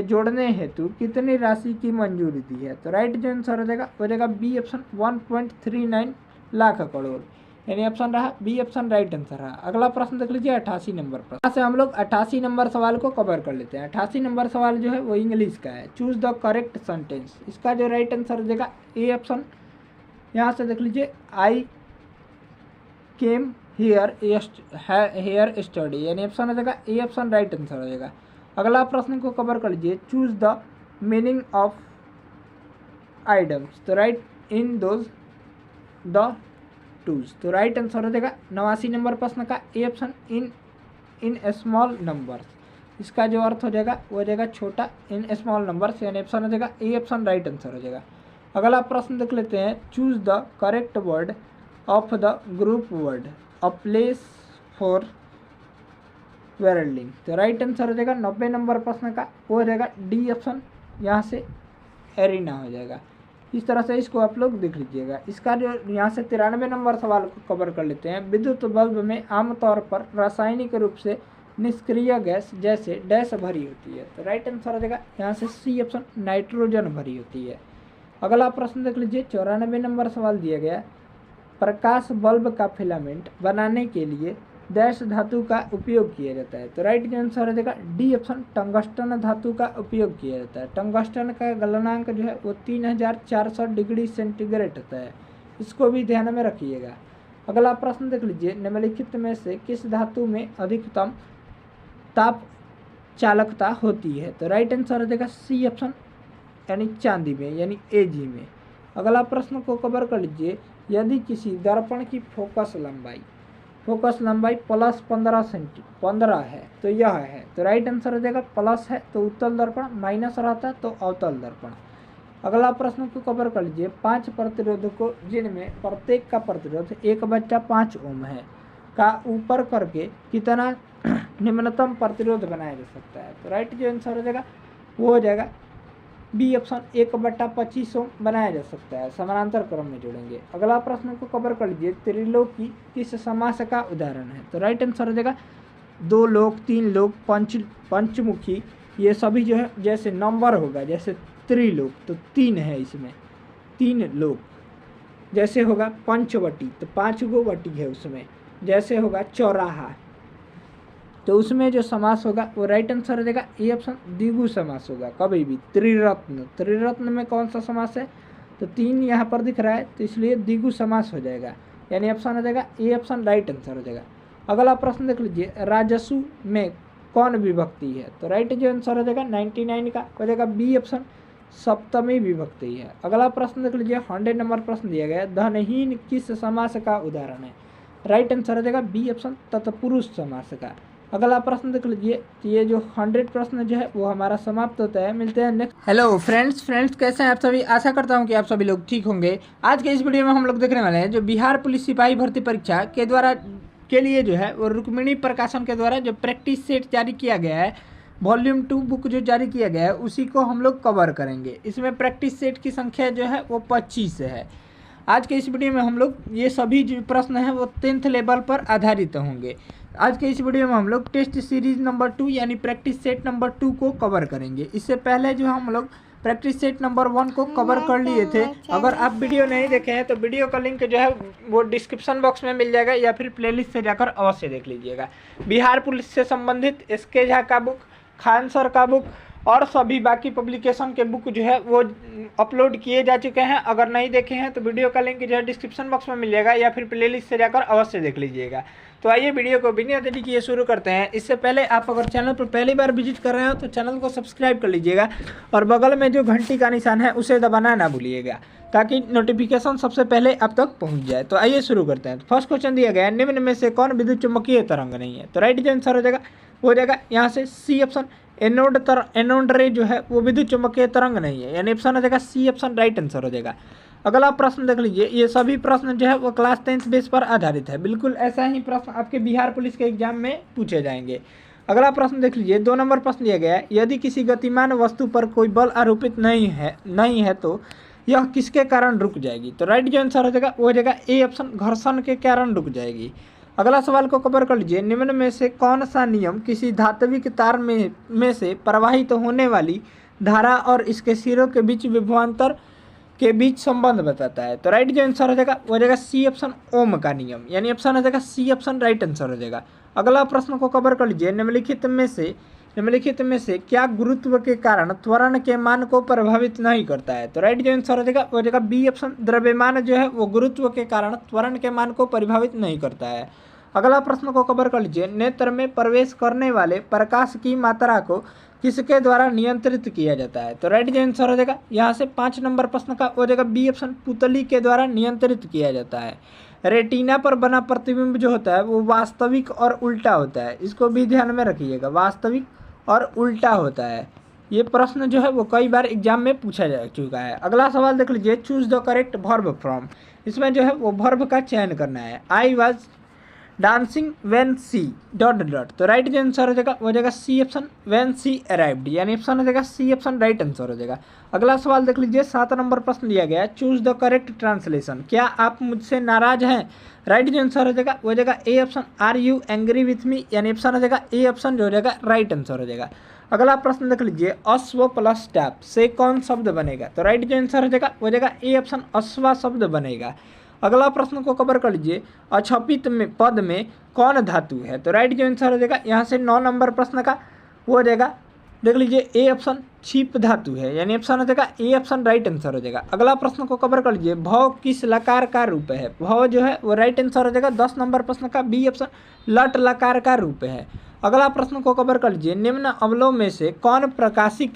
जोड़ने हेतु कितनी राशि की मंजूरी दी है। तो राइट जो आंसर हो जाएगा बी ऑप्शन 1.39 लाख करोड़, यानी ऑप्शन रहा बी ऑप्शन राइट आंसर रहा। अगला प्रश्न देख लीजिए 88 नंबर प्रश्न। यहाँ से हम लोग 88 नंबर सवाल को कवर कर लेते हैं। 88 नंबर सवाल जो है वो इंग्लिश का है। Choose the correct sentence. इसका जो राइट आंसर हो जाएगा ए ऑप्शन, यहाँ से देख लीजिए आई केम हेयर स्टडी, यानी ऑप्शन हो जाएगा ए ऑप्शन राइट आंसर हो जाएगा। अगला प्रश्न को कवर कर लीजिए choose the meaning of items. तो write in those the twos. तो राइट आंसर हो जाएगा 89 नंबर प्रश्न का A option in small numbers. इसका जो अर्थ हो जाएगा वो हो जाएगा छोटा इन स्मॉल नंबर्स, यानी ऑप्शन हो जाएगा ए ऑप्शन राइट आंसर हो जाएगा। अगला प्रश्न देख लेते हैं choose the correct word of the group word a place for whirling. तो राइट आंसर हो जाएगा 90 नंबर प्रश्न का वो हो जाएगा डी ऑप्शन, यहाँ से एरिना हो जाएगा। इस तरह से इसको आप लोग देख लीजिएगा। इसका जो यहाँ से 93 नंबर सवाल को कवर कर लेते हैं। विद्युत बल्ब में आमतौर पर रासायनिक रूप से निष्क्रिय गैस जैसे डैश भरी होती है। तो राइट आंसर हो जाएगा यहाँ से सी ऑप्शन नाइट्रोजन भरी होती है। अगला प्रश्न देख लीजिए 94 नंबर सवाल दिया गया प्रकाश बल्ब का फिलामेंट बनाने के लिए डैश धातु का उपयोग किया जाता है। तो राइट आंसर हो जाएगा डी ऑप्शन टंगस्टन धातु का उपयोग किया जाता है। टंगस्टन का गलनांक जो है वो 3400 डिग्री सेंटीग्रेड होता है, इसको भी ध्यान में रखिएगा। अगला प्रश्न देख लीजिए निम्नलिखित में से किस धातु में अधिकतम ताप चालकता होती है। तो राइट आंसर हो जाएगा सी ऑप्शन यानी चांदी में, यानी एजी में। अगला प्रश्न को कवर कर लीजिए यदि किसी दर्पण की फोकस लंबाई प्लस 15 है तो यह है। तो राइट आंसर हो जाएगा प्लस है तो उत्तल दर्पण, माइनस रहता है तो अवतल दर्पण। अगला प्रश्न को कवर कर लीजिए 5 प्रतिरोधकों जिनमें प्रत्येक का प्रतिरोध 1/5 ओम है का ऊपर करके कितना निम्नतम प्रतिरोध बनाया जा सकता है। तो राइट जो आंसर हो जाएगा वो हो जाएगा बी ऑप्शन 1/25 ओम बनाया जा सकता है, समानांतर क्रम में जोड़ेंगे। अगला प्रश्न को कवर कर लीजिए त्रिलोकी किस समास का उदाहरण है। तो राइट आंसर हो जाएगा 2 लोक, 3 लोक, पंचमुखी, ये सभी जो है जैसे नंबर होगा जैसे त्रिलोक तो 3 है, इसमें 3 लोक। जैसे होगा पंचवटी तो 5 गो वटी है उसमें। जैसे होगा चौराहा तो उसमें जो समास होगा वो राइट आंसर हो जाएगा ए ऑप्शन द्विगु समास होगा कभी भी। त्रिरत्न में कौन सा समास है तो 3 यहाँ पर दिख रहा है तो इसलिए द्विगु समास हो जाएगा, यानी ऑप्शन हो जाएगा ए ऑप्शन राइट आंसर हो जाएगा। अगला प्रश्न देख लीजिए राजस्व में कौन विभक्ति है? तो राइट जो आंसर हो जाएगा 99 का हो जाएगा बी ऑप्शन, सप्तमी विभक्ति है। अगला प्रश्न देख लीजिए, 100 नंबर प्रश्न दिया गया है, धनहीन किस समास का उदाहरण है? राइट आंसर हो जाएगा बी ऑप्शन, तत्पुरुष समास का। अगला प्रश्न देख लीजिए, ये जो 100 प्रश्न जो है वो हमारा समाप्त होता है। मिलते हैं नेक्स्ट। हेलो फ्रेंड्स कैसे हैं आप सभी? आशा करता हूं कि आप सभी लोग ठीक होंगे। आज के इस वीडियो में हम लोग देखने वाले हैं जो बिहार पुलिस सिपाही भर्ती परीक्षा के लिए जो है वो रुक्मिणी प्रकाशन के द्वारा जो प्रैक्टिस सेट जारी किया गया है, वॉल्यूम 2 बुक जो जारी किया गया है उसी को हम लोग कवर करेंगे। इसमें प्रैक्टिस सेट की संख्या जो है वो 25 है। आज के इस वीडियो में हम लोग ये सभी जो प्रश्न हैं वो 10th लेवल पर आधारित होंगे। आज के इस वीडियो में हम लोग टेस्ट सीरीज नंबर 2 यानी प्रैक्टिस सेट नंबर 2 को कवर करेंगे। इससे पहले जो हम लोग प्रैक्टिस सेट नंबर 1 को कवर कर लिए थे। अगर आप वीडियो नहीं देखे हैं तो वीडियो का लिंक जो है वो डिस्क्रिप्शन बॉक्स में मिल जाएगा या फिर प्लेलिस्ट से जाकर अवश्य देख लीजिएगा। बिहार पुलिस से संबंधित एसके झा का बुक, खान सर का बुक और सभी बाकी पब्लिकेशन के बुक जो है वो अपलोड किए जा चुके हैं। अगर नहीं देखे हैं तो वीडियो का लिंक जो है डिस्क्रिप्शन बॉक्स में मिल जाएगा या फिर प्लेलिस्ट से जाकर अवश्य देख लीजिएगा। तो आइए वीडियो को बिना देरी किए शुरू करते हैं। इससे पहले आप अगर चैनल पर पहली बार विजिट कर रहे हो तो चैनल को सब्सक्राइब कर लीजिएगा और बगल में जो घंटी का निशान है उसे दबाना ना भूलिएगा ताकि नोटिफिकेशन सबसे पहले आप तक पहुंच जाए। तो आइए शुरू करते हैं। तो फर्स्ट क्वेश्चन दिया गया है, निम्न में से कौन विद्युत चुम्बकीय तरंग नहीं है? तो राइट जो आंसर हो जाएगा यहाँ से सी ऑप्शन, एनोड रे जो है वो विद्युत चुम्बकीय तरंग नहीं है, यानी ऑप्शन हो जाएगा सी ऑप्शन राइट आंसर हो जाएगा। अगला प्रश्न देख लीजिए, ये सभी प्रश्न जो है वो क्लास 10 बेस पर आधारित है। बिल्कुल ऐसा ही प्रश्न आपके बिहार पुलिस के एग्जाम में पूछे जाएंगे। अगला प्रश्न देख लीजिए, 2 नंबर प्रश्न दिया गया है, यदि किसी गतिमान वस्तु पर कोई बल आरोपित नहीं है तो यह किसके कारण रुक जाएगी? तो राइट जो आंसर हो जाएगा वो हो जाएगा ए ऑप्शन, घर्षण के कारण रुक जाएगी। अगला सवाल को कवर कर लीजिए, निम्न में से कौन सा नियम किसी धात्विक तार में से प्रवाहित होने वाली धारा और इसके सिरों के बीच विभवांतर के बीच संबंध बताता है? तो राइट जो आंसर हो जाएगा वो हो जाएगा सी ऑप्शन, ओम का नियम, यानी ऑप्शन हो जाएगा सी ऑप्शन राइट आंसर हो जाएगा। अगला प्रश्न को कवर कर लीजिए, निम्नलिखित में से क्या गुरुत्व के कारण त्वरण के मान को प्रभावित नहीं करता है? तो राइट जो आंसर हो जाएगा वो हो जाएगा बी ऑप्शन, द्रव्यमान जो है वो गुरुत्व के कारण त्वरण के मान को प्रभावित नहीं करता है। अगला प्रश्न को कवर कर लीजिए, नेत्र में प्रवेश करने वाले प्रकाश की मात्रा को किसके द्वारा नियंत्रित किया जाता है? तो राइट जो आंसर हो जाएगा यहाँ से 5 नंबर प्रश्न का हो जाएगा बी ऑप्शन, पुतली के द्वारा नियंत्रित किया जाता है। रेटिना पर बना प्रतिबिंब जो होता है वो वास्तविक और उल्टा होता है, इसको भी ध्यान में रखिएगा, वास्तविक और उल्टा होता है। ये प्रश्न जो है वो कई बार एग्जाम में पूछा जा चुका है। अगला सवाल देख लीजिए, choose the correct verb from, इसमें जो है वो वर्ब का चयन करना है। आई वॉज डांसिंग व्हेन सी ... तो राइट जो आंसर हो जाएगा वो हो जाएगा C option, when she arrived, यानी ऑप्शन हो जाएगा सी ऑप्शन राइट आंसर हो जाएगा। अगला सवाल देख लीजिए, 7 नंबर प्रश्न दिया गया है, चूज द करेक्ट ट्रांसलेशन, क्या आप मुझसे नाराज हैं? राइट जो आंसर हो जाएगा वो हो जाएगा A option, are you angry with me, यानी ऑप्शन हो जाएगा ए ऑप्शन जो हो जाएगा राइट आंसर हो जाएगा। अगला प्रश्न देख लीजिए, अश्व प्लस टैप से कौन शब्द बनेगा? तो राइट जो आंसर हो जाएगा वो हो जाएगा ए ऑप्शन, अश्वा शब्द बनेगा। अगला प्रश्न को कवर कर लीजिए, अक्षपित में पद में कौन धातु है? तो राइट जो आंसर हो जाएगा यहाँ से 9 नंबर प्रश्न का वो हो जाएगा, देख लीजिए ए ऑप्शन, छिप धातु है, यानी ऑप्शन हो जाएगा ए ऑप्शन राइट आंसर हो जाएगा। अगला प्रश्न को कवर कर लीजिए, भव किस लकार का रूप है? भव जो है वो राइट आंसर हो जाएगा 10 नंबर प्रश्न का बी ऑप्शन, लट लकार का रूप है। अगला प्रश्न को कवर कर लीजिए, निम्न अम्लों में से कौन प्रकाशिक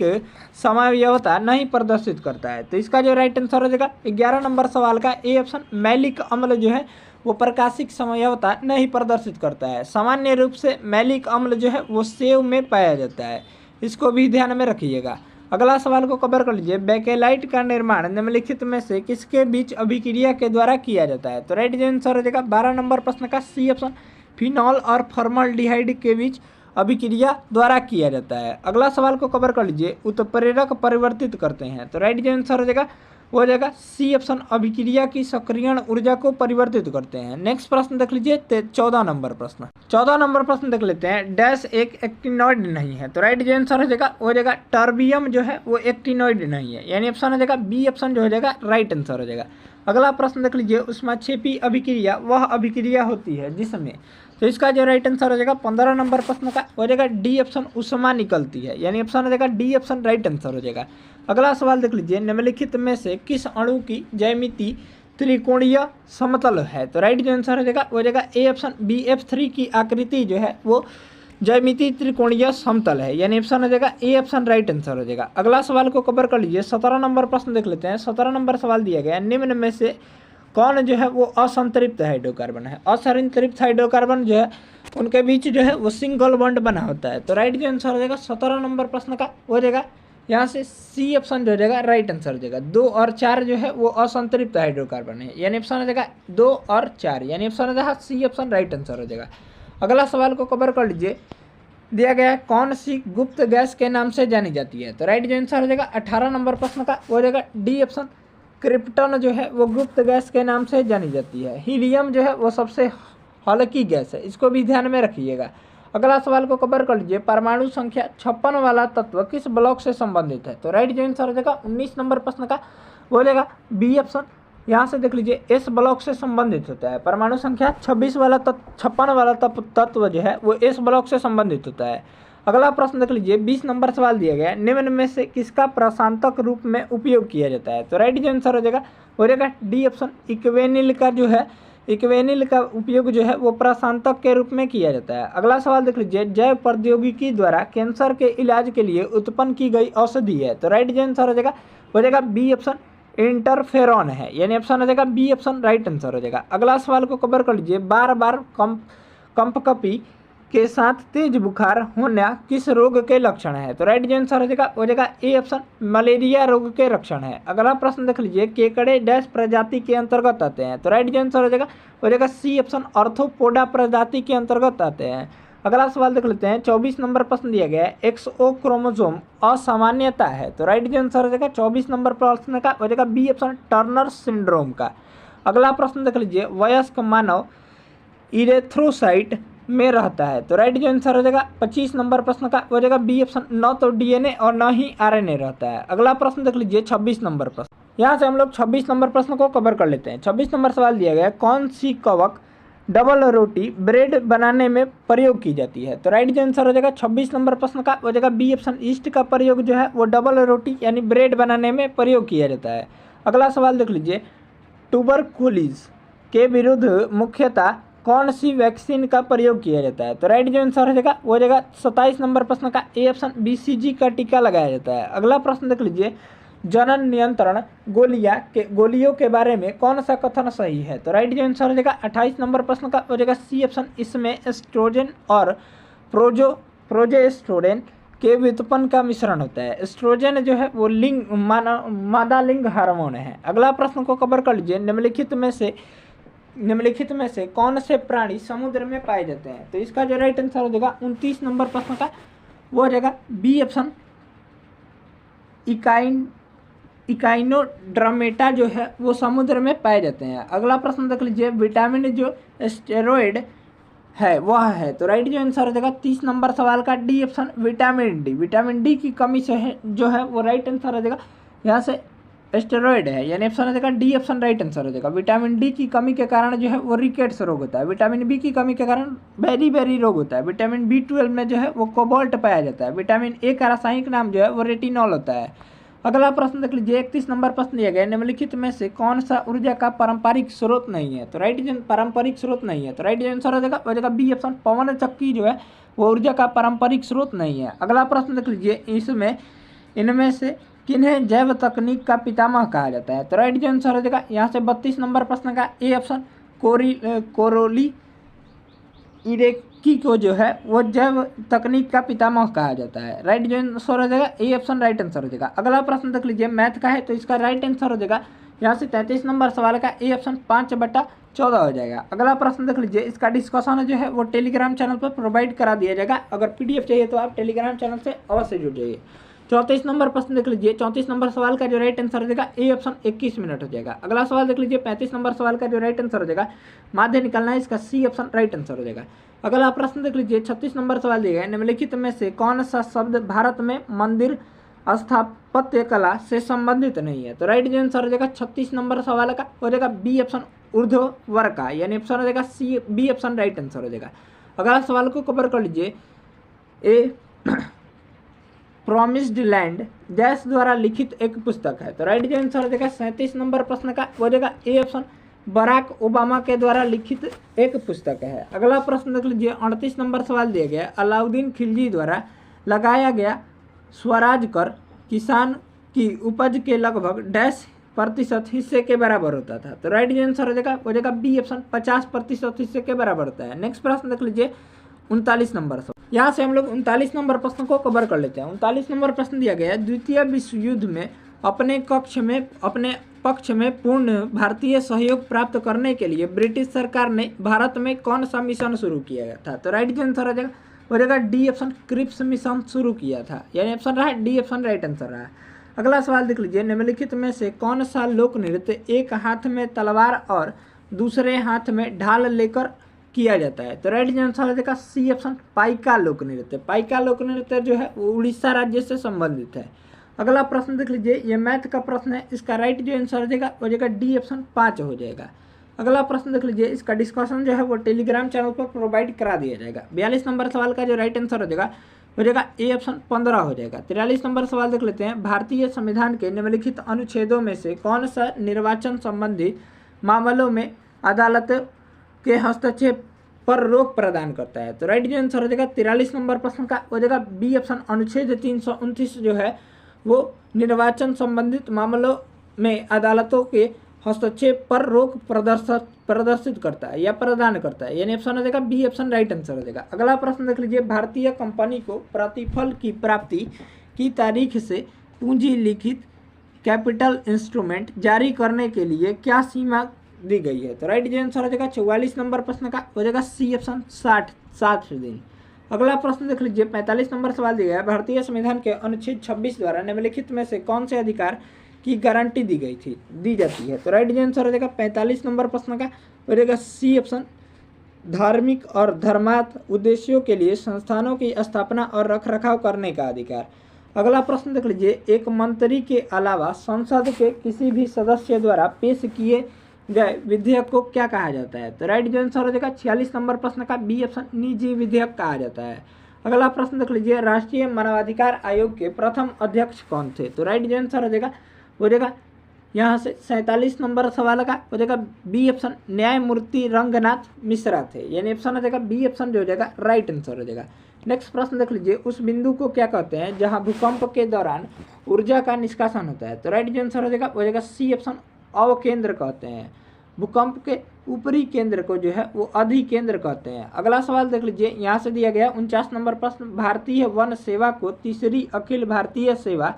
समयवता नहीं प्रदर्शित करता है? तो इसका जो राइट आंसर हो जाएगा 11 नंबर सवाल का ए ऑप्शन, मैलिक अम्ल जो है वो प्रकाशिक समयवता नहीं प्रदर्शित करता है। सामान्य रूप से मैलिक अम्ल जो है वो सेव में पाया जाता है, इसको भी ध्यान में रखिएगा। अगला सवाल को कवर कर लीजिए, बेकेलाइट का निर्माण निम्नलिखित में से किसके बीच अभिक्रिया के द्वारा किया जाता है? तो राइट जो आंसर हो जाएगा 12 नंबर प्रश्न का सी ऑप्शन, फिनॉल और फॉर्मल्डिहाइड के बीच अभिक्रिया द्वारा किया जाता है। अगला सवाल को कवर कर लीजिए, उत्प्रेरक परिवर्तित करते हैं? तो राइट जो आंसर हो जाएगा वो हो जाएगा सी ऑप्शन, अभिक्रिया की सक्रियण ऊर्जा को परिवर्तित करते हैं। नेक्स्ट प्रश्न देख लीजिए, 14 नंबर प्रश्न। 14 नंबर प्रश्न देख लेते हैं, डैश एक एक्टिनॉइड नहीं है? तो राइट जो आंसर हो जाएगा वो हो जाएगा टर्बियम जो है वो एक्टिनॉइड नहीं है, यानी ऑप्शन हो जाएगा बी ऑप्शन जो हो जाएगा राइट आंसर हो जाएगा। अगला प्रश्न देख लीजिए, उष्माक्षेपी अभिक्रिया वह अभिक्रिया होती है जिसमें, तो इसका जो राइट आंसर हो जाएगा 15 नंबर प्रश्न का हो जाएगा डी ऑप्शन, उष्मा निकलती है, यानी ऑप्शन हो जाएगा डी ऑप्शन राइट आंसर हो जाएगा। अगला सवाल देख लीजिए, निम्नलिखित में से किस अणु की ज्यामिति त्रिकोणीय समतल है? तो राइट जो आंसर हो जाएगा वो हो जाएगा ए ऑप्शन, BF3 की आकृति जो है वो ज्यामितीय त्रिकोणीय समतल है, यानी ऑप्शन हो जाएगा ए ऑप्शन राइट आंसर हो जाएगा। अगला सवाल को कवर कर लीजिए। 17 नंबर प्रश्न देख लेते हैं। 17 नंबर सवाल दिया गया, निम्न में से कौन जो है वो असंतृप्त हाइड्रोकार्बन है। असंतृप्त हाइड्रोकार्बन जो है उनके बीच जो है वो सिंगल बॉन्ड बना होता है। तो राइट जो आंसर हो जाएगा 17 नंबर प्रश्न का हो जाएगा यहाँ से सी ऑप्शन जो हो जाएगा राइट आंसर हो जाएगा। 2 और 4 जो है वो असंतृप्त हाइड्रोकार्बन है, यानी ऑप्शन हो जाएगा 2 और 4, यानी ऑप्शन हो जाएगा सी ऑप्शन राइट आंसर हो जाएगा। अगला सवाल को कवर कर लीजिए। दिया गया है कौन सी गुप्त गैस के नाम से जानी जाती है। तो राइट जो आंसर हो जाएगा 18 नंबर प्रश्न का हो जाएगा डी ऑप्शन क्रिप्टन जो है वो गुप्त गैस के नाम से जानी जाती है। हीलियम जो है वो सबसे हल्की गैस है, इसको भी ध्यान में रखिएगा। अगला सवाल को कवर कर लीजिए। परमाणु संख्या 56 वाला तत्व किस ब्लॉक से संबंधित है। तो राइट जो आंसर हो जाएगा 19 नंबर प्रश्न का हो जाएगा बी ऑप्शन। यहाँ से देख लीजिए एस ब्लॉक से संबंधित होता है। परमाणु संख्या 56 वाला 56 वाला तत्व जो है वो एस ब्लॉक से संबंधित होता है। अगला प्रश्न देख लीजिए। 20 नंबर सवाल दिया गया है, निम्न में से किसका प्रशांतक रूप में उपयोग किया जाता है। तो राइट जो आंसर हो जाएगा डी ऑप्शन इक्वेनिल का जो है इक्वेनिल का उपयोग जो है वो प्रशांतक के रूप में किया जाता है। अगला सवाल देख लीजिए। जैव प्रौद्योगिकी द्वारा कैंसर के इलाज के लिए उत्पन्न की गई औषधि है। तो राइट जो आंसर हो जाएगा बी ऑप्शन इंटरफेरॉन है, यानी ऑप्शन हो जाएगा बी ऑप्शन राइट आंसर हो जाएगा। अगला सवाल को कवर कर लीजिए। बार बार कंपकपी के साथ तेज बुखार होना किस रोग के लक्षण है। तो राइट जो आंसर हो जाएगा ए ऑप्शन मलेरिया रोग के लक्षण है। अगला प्रश्न देख लीजिए। केकड़े डैश प्रजाति के अंतर्गत आते हैं। तो राइट जो आंसर हो जाएगा सी ऑप्शन ऑर्थोपोडा प्रजाति के अंतर्गत आते हैं। अगला सवाल देख लेते हैं। 24 नंबर प्रश्न दिया गया है, एक्सओ क्रोमोसोम असामान्यता है। तो राइट जो आंसर हो जाएगा 24 नंबर प्रश्न का हो जाएगा बी ऑप्शन टर्नर सिंड्रोम का। अगला प्रश्न देख लीजिए। वयस्क मानव इरेथ्रोसाइट में रहता है। तो राइट जो आंसर हो जाएगा 25 नंबर प्रश्न का हो जाएगा बी ऑप्शन। न तो डीएनए और न ही आरएनए रहता है। अगला प्रश्न देख लीजिए 26 नंबर प्रश्न। यहाँ से हम लोग 26 नंबर प्रश्न को कवर कर लेते हैं। 26 नंबर सवाल दिया गया है, कौन सी कवक डबल रोटी ब्रेड बनाने में प्रयोग की जाती है। तो राइट जो आंसर हो जाएगा 26 नंबर प्रश्न का हो जाएगा बी ऑप्शन। ईस्ट का प्रयोग जो है वो डबल रोटी यानी ब्रेड बनाने में प्रयोग किया जाता है। अगला सवाल देख लीजिए। ट्यूबरकुलोसिस के विरुद्ध मुख्यतः कौन सी वैक्सीन का प्रयोग किया जाता है। तो राइट जो आंसर हो जाएगा 27 नंबर प्रश्न का ए ऑप्शन बीसीजी का टीका लगाया जाता है। अगला प्रश्न देख लीजिए। जनन नियंत्रण गोलियों के बारे में कौन सा कथन सही है। तो राइट जो आंसर हो जाएगा 28 नंबर प्रश्न का हो जाएगा सी ऑप्शन। इसमें एस्ट्रोजन और प्रोजेस्टेरोन के व्युत्पन्न का मिश्रण होता है। एस्ट्रोजन जो है वो मादा लिंग हार्मोन है। अगला प्रश्न को कवर कर लीजिए। निम्नलिखित में से कौन से प्राणी समुद्र में पाए जाते हैं। तो इसका जो राइट आंसर हो जाएगा 29 नंबर प्रश्न का वो हो जाएगा बी ऑप्शन इकाइनोड्रमेटा जो है वो समुद्र में पाए जाते हैं। अगला प्रश्न देख लीजिए। विटामिन जो स्टेरॉइड है वह है। तो राइट जो आंसर हो जाएगा 30 नंबर सवाल का डी ऑप्शन विटामिन डी की कमी से है जो है वो राइट आंसर हो जाएगा यहाँ से स्टेरॉइड है, यानी ऑप्शन हो जाएगा डी ऑप्शन राइट आंसर हो जाएगा। विटामिन डी की कमी के कारण जो है वो रिकेट्स रोग होता है। विटामिन बी की कमी के कारण बेरी रोग होता है। विटामिन B12 में जो है वो कोबाल्ट पाया जाता है। विटामिन ए का रासायनिक नाम जो है वो रेटिनॉल होता है। अगला प्रश्न देख लीजिए। 31 नंबर प्रश्न दिया गया है, निम्नलिखित में से कौन सा ऊर्जा का पारंपरिक स्रोत नहीं है। तो पारंपरिक स्रोत नहीं है। तो राइट आंसर हो जाएगा बी ऑप्शन। पवन चक्की जो है वो ऊर्जा का पारंपरिक स्रोत नहीं है। अगला प्रश्न देख लीजिए। इनमें से किन्हें जैव तकनीक का पितामह कहा जाता है। तो राइट जो आंसर हो जाएगा यहाँ से 32 नंबर प्रश्न का ए ऑप्शन। कोरोली इरेकी को जो है वो जैव तकनीक का पितामह कहा जाता है। राइट जो आंसर हो जाएगा ए ऑप्शन राइट आंसर हो जाएगा। अगला प्रश्न देख लीजिए। मैथ का है तो इसका राइट आंसर हो जाएगा यहाँ से 33 नंबर सवाल का ए ऑप्शन 5/14 हो जाएगा। अगला प्रश्न देख लीजिए। इसका डिस्कशन जो है वो टेलीग्राम चैनल पर प्रोवाइड करा दिया जाएगा। अगर पीडीएफ चाहिए तो आप टेलीग्राम चैनल से अवश्य जुड़ जाइए। 34 नंबर प्रश्न देख लीजिए। 34 नंबर सवाल का जो राइट आंसर हो जाएगा ए ऑप्शन 21 मिनट हो जाएगा। अगला सवाल देख लीजिए। 35 नंबर सवाल का जो राइट आंसर हो जाएगा माध्य निकालना है, इसका सी ऑप्शन राइट आंसर हो जाएगा। अगला प्रश्न देख लीजिए। 36 नंबर सवाल दिया गया है, निम्नलिखित में से कौन सा शब्द भारत में मंदिर स्थापत्य कला से संबंधित नहीं है। तो राइट जो आंसर हो जाएगा 36 नंबर सवाल का हो जाएगा बी ऑप्शन ऊर्ध्वर का, यानी ऑप्शन हो जाएगा C B option right answer हो जाएगा। अगला सवाल को कवर कर लीजिए। ए प्रॉमिस्ड लैंड जैस द्वारा लिखित एक पुस्तक है। तो राइट जो आंसर हो जाएगा 37 नंबर प्रश्न का हो जाएगा ए ऑप्शन बराक ओबामा के द्वारा लिखित एक पुस्तक है। अगला प्रश्न देख लीजिए, 38 नंबर सवाल दिया गया, अलाउद्दीन खिलजी द्वारा लगाया गया स्वराज कर किसान की उपज के लगभग डैश प्रतिशत हिस्से के बराबर होता था। तो राइट आंसर हो जाएगा बी ऑप्शन, 50% हिस्से के बराबर होता है। नेक्स्ट प्रश्न देख लीजिए 39 नंबर सवाल। यहाँ से हम लोग 39 नंबर प्रश्न को कवर कर लेते हैं। 39 नंबर प्रश्न दिया गया है, द्वितीय विश्व युद्ध में अपने पक्ष में पूर्ण भारतीय सहयोग प्राप्त करने के लिए ब्रिटिश सरकार ने भारत में कौन सा मिशन शुरू किया गया था। तो राइट आंसर हो जाएगा डी ऑप्शन, क्रिप्स मिशन शुरू किया था, यानी ऑप्शन रहा डी ऑप्शन राइट आंसर रहा। अगला सवाल देख लीजिए, निम्नलिखित में से कौन सा लोक नृत्य एक हाथ में तलवार और दूसरे हाथ में ढाल लेकर किया जाता है। तो राइट आंसर हो जाएगा सी ऑप्शन, पाइका लोक नृत्य। पाइका लोक नृत्य जो है वो उड़ीसा राज्य से संबंधित है। अगला प्रश्न देख लीजिए, ये मैथ का प्रश्न है, इसका राइट जो आंसर हो जाएगा डी ऑप्शन 5 हो जाएगा। अगला प्रश्न देख लीजिए, इसका डिस्कशन जो है वो टेलीग्राम चैनल पर प्रोवाइड करा दिया जाएगा। 42 नंबर सवाल का जो राइट आंसर हो जाएगा ए ऑप्शन 15 हो जाएगा। 43 नंबर सवाल देख लेते हैं, भारतीय संविधान के निम्नलिखित अनुच्छेदों में से कौन सा निर्वाचन संबंधी मामलों में अदालत के हस्तक्षेप पर रोक प्रदान करता है। तो राइट जो आंसर हो जाएगा 43 नंबर प्रश्न का हो जाएगा बी ऑप्शन, अनुच्छेद 329 जो है वो निर्वाचन संबंधित मामलों में अदालतों के हस्तक्षेप पर रोक प्रदर्शित करता है या प्रदान करता है, यानी ऑप्शन हो जाएगा बी ऑप्शन राइट आंसर हो जाएगा। अगला प्रश्न देख लीजिए, भारतीय कंपनी को प्रतिफल की प्राप्ति की तारीख से पूंजी लिखित कैपिटल इंस्ट्रूमेंट जारी करने के लिए क्या सीमा दी गई है। तो राइट आंसर हो जाएगा 44 नंबर प्रश्न का हो जाएगा सी ऑप्शन 60 दिन। अगला प्रश्न देख लीजिए, 45 नंबर सवाल दिया गया, भारतीय संविधान के अनुच्छेद 26 द्वारा निम्नलिखित में से कौन से अधिकार की गारंटी दी जाती है। तो राइट आंसर हो जाएगा 45 नंबर प्रश्न का हो जाएगा सी ऑप्शन, धार्मिक और धर्मार्थ उद्देश्यों के लिए संस्थानों की स्थापना और रखरखाव करने का अधिकार। अगला प्रश्न देख लीजिए, एक मंत्री के अलावा संसद के किसी भी सदस्य द्वारा पेश किए गए विधेयक को क्या कहा जाता है। तो राइट आंसर हो जाएगा 46 नंबर प्रश्न का बी ऑप्शन, निजी विधेयक कहा जाता है। अगला प्रश्न देख लीजिए, राष्ट्रीय मानवाधिकार आयोग के प्रथम अध्यक्ष कौन थे। तो राइट आंसर हो जाएगा यहाँ से 47 नंबर सवाल का हो जाएगा बी ऑप्शन, न्यायमूर्ति रंगनाथ मिश्रा थे, यानी ऑप्शन हो जाएगा बी ऑप्शन जो हो जाएगा राइट आंसर हो जाएगा। नेक्स्ट प्रश्न देख लीजिए, उस बिंदु को क्या कहते हैं जहां भूकंप के दौरान ऊर्जा का निष्कासन होता है। तो राइट आंसर हो जाएगा सी ऑप्शन, अवकेंद्र कहते हैं। भूकंप के ऊपरी केंद्र को जो है वो अधिकेंद्र कहते हैं। अगला सवाल देख लीजिए, यहाँ से दिया गया 49 नंबर प्रश्न, भारतीय वन सेवा को तीसरी अखिल भारतीय सेवा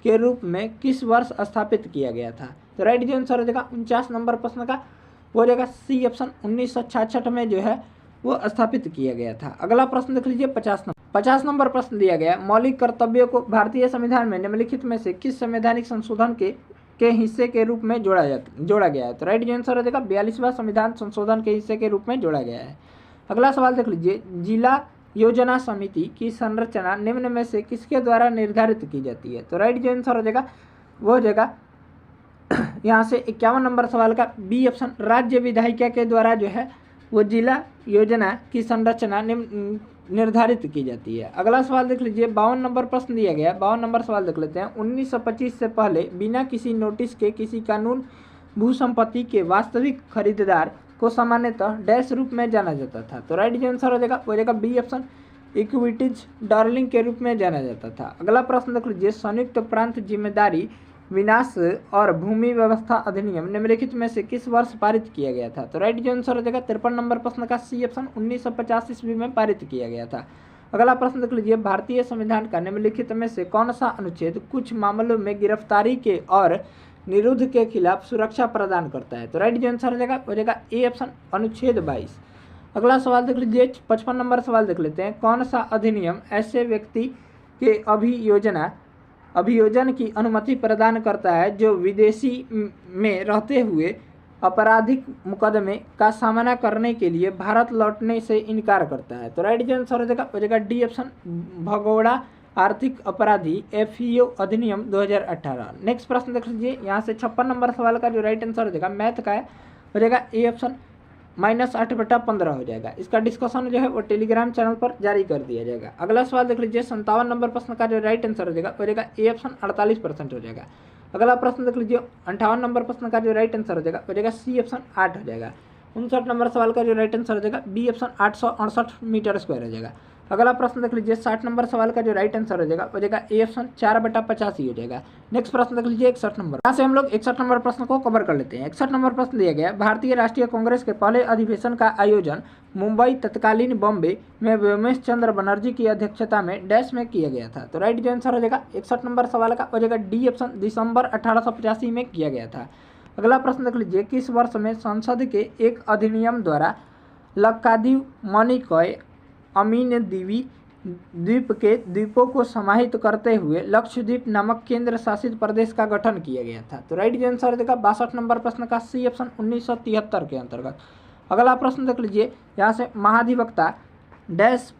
के रूप में किस वर्ष स्थापित किया गया था। तो राइट आंसर हो जाएगा 49 नंबर प्रश्न का हो जाएगा सी ऑप्शन, 1966 में जो है वो स्थापित किया गया था। अगला प्रश्न देख लीजिए 50 नंबर प्रश्न दिया गया, मौलिक कर्तव्यों को भारतीय संविधान में निम्नलिखित में से किस संवैधानिक संशोधन के हिस्से के रूप में जोड़ा गया है। तो राइट आंसर हो जाएगा 42वां संविधान संशोधन के हिस्से के रूप में जोड़ा गया है। अगला सवाल देख लीजिए, जिला योजना समिति की संरचना निम्न में से किसके द्वारा निर्धारित की जाती है। तो राइट आंसर हो जाएगा वो हो जाएगा यहाँ से 51 नंबर सवाल का बी ऑप्शन, राज्य विधायिका के द्वारा जो है वो जिला योजना की संरचना निर्धारित की जाती है। अगला सवाल देख लीजिए, 52 नंबर प्रश्न दिया गया, 52 नंबर सवाल देख लेते हैं, 1925 से पहले बिना किसी नोटिस के किसी कानून भू संपत्ति के वास्तविक खरीदार को सामान्यतः डैश रूप में जाना जाता था। तो राइट आंसर हो जाएगा बी ऑप्शन, इक्विटीज डार्लिंग के रूप में जाना जाता था। अगला प्रश्न देख लीजिए, संयुक्त प्रांत जिम्मेदारी विनाश और भूमि व्यवस्था अधिनियम निम्नलिखित में से किस वर्ष पारित किया गया था। तो राइट आंसर हो जाएगा 53 नंबर प्रश्न का सी ऑप्शन, 1950 ईस्वी में पारित किया गया था। अगला प्रश्न देख लीजिए, भारतीय संविधान का निम्नलिखित में से कौन सा अनुच्छेद कुछ मामलों में गिरफ्तारी के और निरुद्ध के खिलाफ सुरक्षा प्रदान करता है। तो राइट आंसर हो जाएगा ए ऑप्शन, अनुच्छेद 22। अगला सवाल देख लीजिए 55 नंबर सवाल देख लेते हैं, कौन सा अधिनियम ऐसे व्यक्ति के अभियोजन की अनुमति प्रदान करता है जो विदेशी में रहते हुए आपराधिक मुकदमे का सामना करने के लिए भारत लौटने से इनकार करता है। तो राइट आंसर हो जाएगा डी ऑप्शन, भगोड़ा आर्थिक अपराधी एफईओ अधिनियम 2018। नेक्स्ट प्रश्न देख लीजिए, यहाँ से 56 नंबर सवाल का जो राइट आंसर हो जाएगा मैथ का हो जाएगा ए ऑप्शन, -8/15 हो जाएगा। इसका डिस्कशन जो है वो टेलीग्राम चैनल पर जारी कर दिया जाएगा। अगला सवाल देख लीजिए, 57 नंबर प्रश्न का जो राइट आंसर हो जाएगा ए ऑप्शन, 48% हो जाएगा। अगला प्रश्न देख लीजिए 58 नंबर प्रश्न का जो राइट आंसर हो जाएगा सी ऑप्शन 8 हो जाएगा। 59 नंबर सवाल का जो राइट आंसर हो जाएगा बी ऑप्शन 868 मीटर स्क्वायर हो जाएगा। अगला प्रश्न देख लीजिए 60 नंबर सवाल का जो राइट आंसर हो जाएगा ए ऑप्शन 4/85 हो जाएगा। नेक्स्ट प्रश्न देख लीजिए 61 नंबर। यहाँ से हम लोग 61 नंबर प्रश्न को कवर कर लेते हैं। 61 नंबर प्रश्न दिया गया भारतीय राष्ट्रीय कांग्रेस के पहले अधिवेशन का आयोजन मुंबई तत्कालीन बॉम्बे में व्योमेश चंद्र बनर्जी की अध्यक्षता में डैश में किया गया था। तो राइट जो आंसर हो जाएगा 61 नंबर सवाल का हो जाएगा डी ऑप्शन दिसंबर 1885 में किया गया था। अगला प्रश्न देख लीजिए किस वर्ष में संसद के एक अधिनियम द्वारा लक्कादीप मणिकय अमीन दीवी द्वीप के द्वीपों को समाहित करते हुए लक्षद्वीप नामक केंद्र शासित प्रदेश का गठन किया गया था। तो राइट जो आंसर देगा 62 नंबर प्रश्न का सी ऑप्शन 1973 के अंतर्गत। अगला प्रश्न देख लीजिए यहाँ से महाधिवक्ता डैश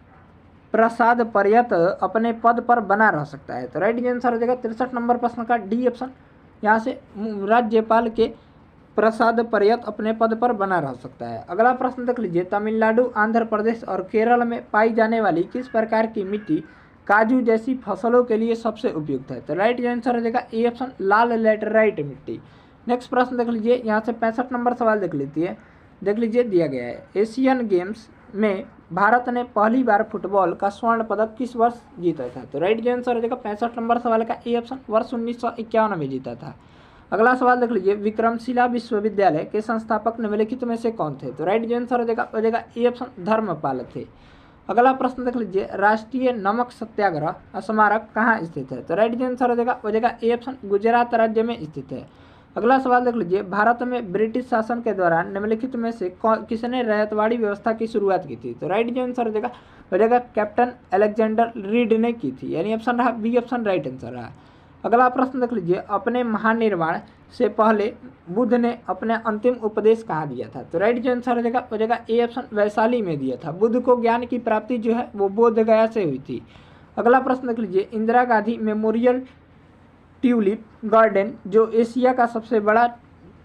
प्रसाद पर्यत अपने पद पर बना रह सकता है। तो राइट जो आंसर हो जाएगा 63 नंबर प्रश्न का डी ऑप्शन। यहाँ से राज्यपाल के प्रसाद पर्यत अपने पद पर बना रह सकता है। अगला प्रश्न देख लीजिए तमिलनाडु आंध्र प्रदेश और केरल में पाई जाने वाली किस प्रकार की मिट्टी काजू जैसी फसलों के लिए सबसे उपयुक्त है। तो राइट जो आंसर हो जाएगा ए ऑप्शन लाल लैटेराइट मिट्टी। नेक्स्ट प्रश्न देख लीजिए यहाँ से 65 नंबर सवाल देख लीजिए दिया गया है एशियन गेम्स में भारत ने पहली बार फुटबॉल का स्वर्ण पदक किस वर्ष जीता था। तो राइट जो आंसर हो जाएगा 65 नंबर सवाल का ए ऑप्शन वर्ष 1951 में जीता था। अगला सवाल देख लीजिए विक्रमशिला विश्वविद्यालय के संस्थापक निम्नलिखित में से कौन थे। तो राइट जो आंसर हो जाएगा ए ऑप्शन धर्मपाल थे। अगला प्रश्न देख लीजिए राष्ट्रीय नमक सत्याग्रह स्मारक कहाँ स्थित है। तो राइट जो आंसर हो जाएगा ए ऑप्शन गुजरात राज्य में स्थित है। अगला सवाल देख लीजिए भारत में ब्रिटिश शासन के दौरान निम्नलिखित में से किसने रैयतवाड़ी व्यवस्था की शुरुआत की थी। तो राइट जो आंसर हो जाएगा कैप्टन अलेक्जेंडर रीड ने की थी, यानी ऑप्शन रहा बी ऑप्शन राइट आंसर रहा। अगला प्रश्न देख लीजिए अपने महानिर्वाण से पहले बुद्ध ने अपने अंतिम उपदेश कहाँ दिया था। तो राइट जो आंसर हो जाएगा ए ऑप्शन वैशाली में दिया था। बुद्ध को ज्ञान की प्राप्ति जो है वो बोध गया से हुई थी। अगला प्रश्न देख लीजिए Indira Gandhi memorial tulip garden जो एशिया का सबसे बड़ा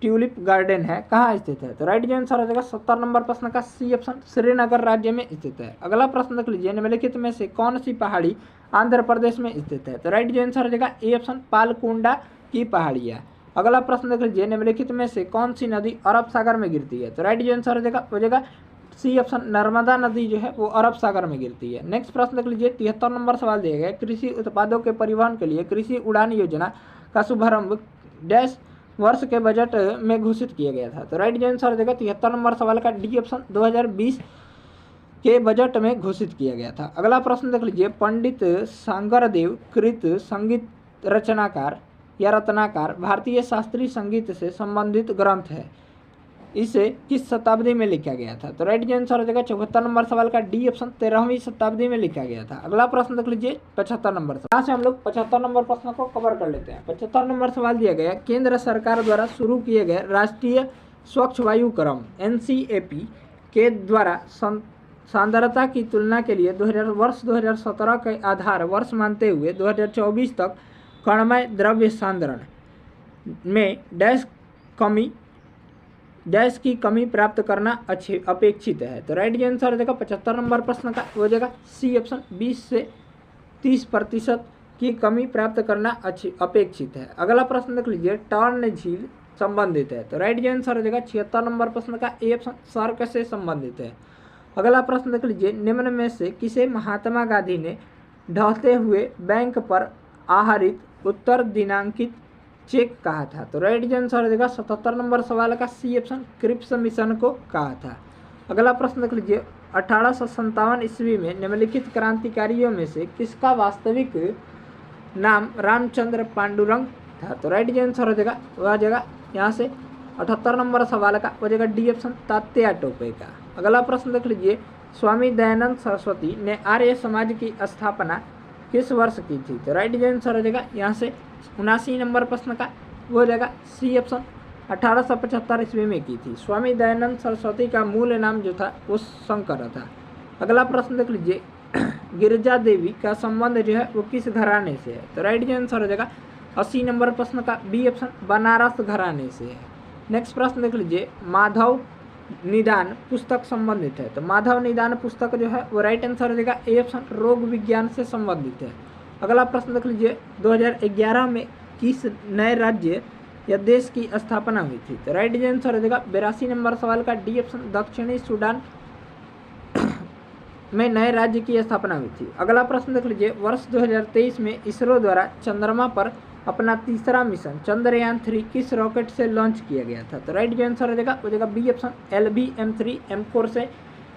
ट्यूलिप गार्डन है कहाँ स्थित है। तो राइट जो आंसर हो जाएगा 70 नंबर प्रश्न का सी ऑप्शन श्रीनगर राज्य में स्थित है। अगला प्रश्न देख लीजिए निम्नलिखित में से कौन सी पहाड़ी आंध्र प्रदेश में स्थित है। तो राइट जो आंसर हो जाएगा ए ऑप्शन पालकोंडा की पहाड़ियाँ। अगला प्रश्न देख लीजिए निम्नलिखित में से कौन सी नदी अरब सागर में गिरती है। तो राइट जो आंसर हो जाएगा सी ऑप्शन नर्मदा नदी जो है वो अरब सागर में गिरती है। नेक्स्ट प्रश्न देख लीजिए 73 नंबर सवाल दिया गया कृषि उत्पादों के परिवहन के लिए कृषि उड़ान योजना का शुभारंभ डैश वर्ष के बजट में घोषित किया गया था। तो राइट जो आंसर हो जाएगा 73 नंबर सवाल का डी ऑप्शन 2020 के बजट में घोषित किया गया था। अगला प्रश्न देख लीजिए पंडित सांगरदेव कृत संगीत रचनाकार या रत्नाकार भारतीय शास्त्रीय संगीत से संबंधित ग्रंथ है, इसे किस शताब्दी में लिखा गया था। तो राइट आंसर हो जाएगा 74 नंबर सवाल का डी ऑप्शन 13वीं शताब्दी में लिखा गया था। अगला प्रश्न देख लीजिए 75 नंबर सवाल। यहाँ से हम लोग 75 नंबर प्रश्न को कवर कर लेते हैं। 75 नंबर सवाल दिया गया केंद्र सरकार द्वारा शुरू किए गए राष्ट्रीय स्वच्छ वायु क्रम NCAP के द्वारा सांद्रता की तुलना के लिए वर्ष 2017 के आधार वर्ष मानते हुए 2024 तक कणमय द्रव्य सांद्रण में डैश की कमी प्राप्त करना अपेक्षित है। तो राइट आंसर हो जाएगा 75 नंबर प्रश्न का हो जाएगा सी ऑप्शन 20 से 30% की कमी प्राप्त करना अपेक्षित है। अगला प्रश्न देख लीजिए टर्न झील संबंधित है। तो राइट आंसर हो जाएगा 76 नंबर प्रश्न का ए ऑप्शन सर्क से संबंधित है। अगला प्रश्न देख लीजिए निम्न में से किसे महात्मा गांधी ने ढहते हुए बैंक पर आहरित उत्तर दिनांकित चेक कहा था। तो राइट आंसर हो जाएगा 77 नंबर सवाल का सी ऑप्शन क्रिप्स मिशन को कहा था। अगला प्रश्न देख लीजिए 1857 ईस्वी में निम्नलिखित क्रांतिकारियों में से किसका वास्तविक नाम रामचंद्र पांडुरंग था। तो राइट आंसर हो जाएगा यहाँ से 78 नंबर सवाल का हो जाएगा डी ऑप्शन तात्या टोपे का। अगला प्रश्न देख लीजिए स्वामी दयानंद सरस्वती ने आर्य समाज की स्थापना किस वर्ष की थी। तो राइट आंसर हो जाएगा यहाँ से 79 नंबर प्रश्न का वो हो जाएगा सी ऑप्शन 1875 ईस्वी में की थी। स्वामी दयानंद सरस्वती का मूल नाम जो था वो शंकर था। अगला प्रश्न देख लीजिए गिरिजा देवी का संबंध जो है वो किस घराने से है। तो राइट आंसर हो जाएगा 80 नंबर प्रश्न का बी ऑप्शन बनारस घराने से है। नेक्स्ट प्रश्न देख लीजिए माधव निदान पुस्तक संबंधित है। तो माधव निदान पुस्तक जो है वो राइट आंसर हो जाएगा ए ऑप्शन रोग विज्ञान से संबंधित है। अगला प्रश्न देख लीजिए 2011 में किस नए राज्य या देश की स्थापना हुई थी? तो राइट आंसर हो जाएगा 82 नंबर सवाल का डी ऑप्शन, दक्षिणी सूडान में नए राज्य की स्थापना हुई थी। अगला प्रश्न देख लीजिए, वर्ष 2023 में इसरो द्वारा चंद्रमा पर अपना तीसरा मिशन चंद्रयान 3 किस रॉकेट से लॉन्च किया गया था? तो राइट आंसर हो जाएगा बी ऑप्शन, LVM3 M4 से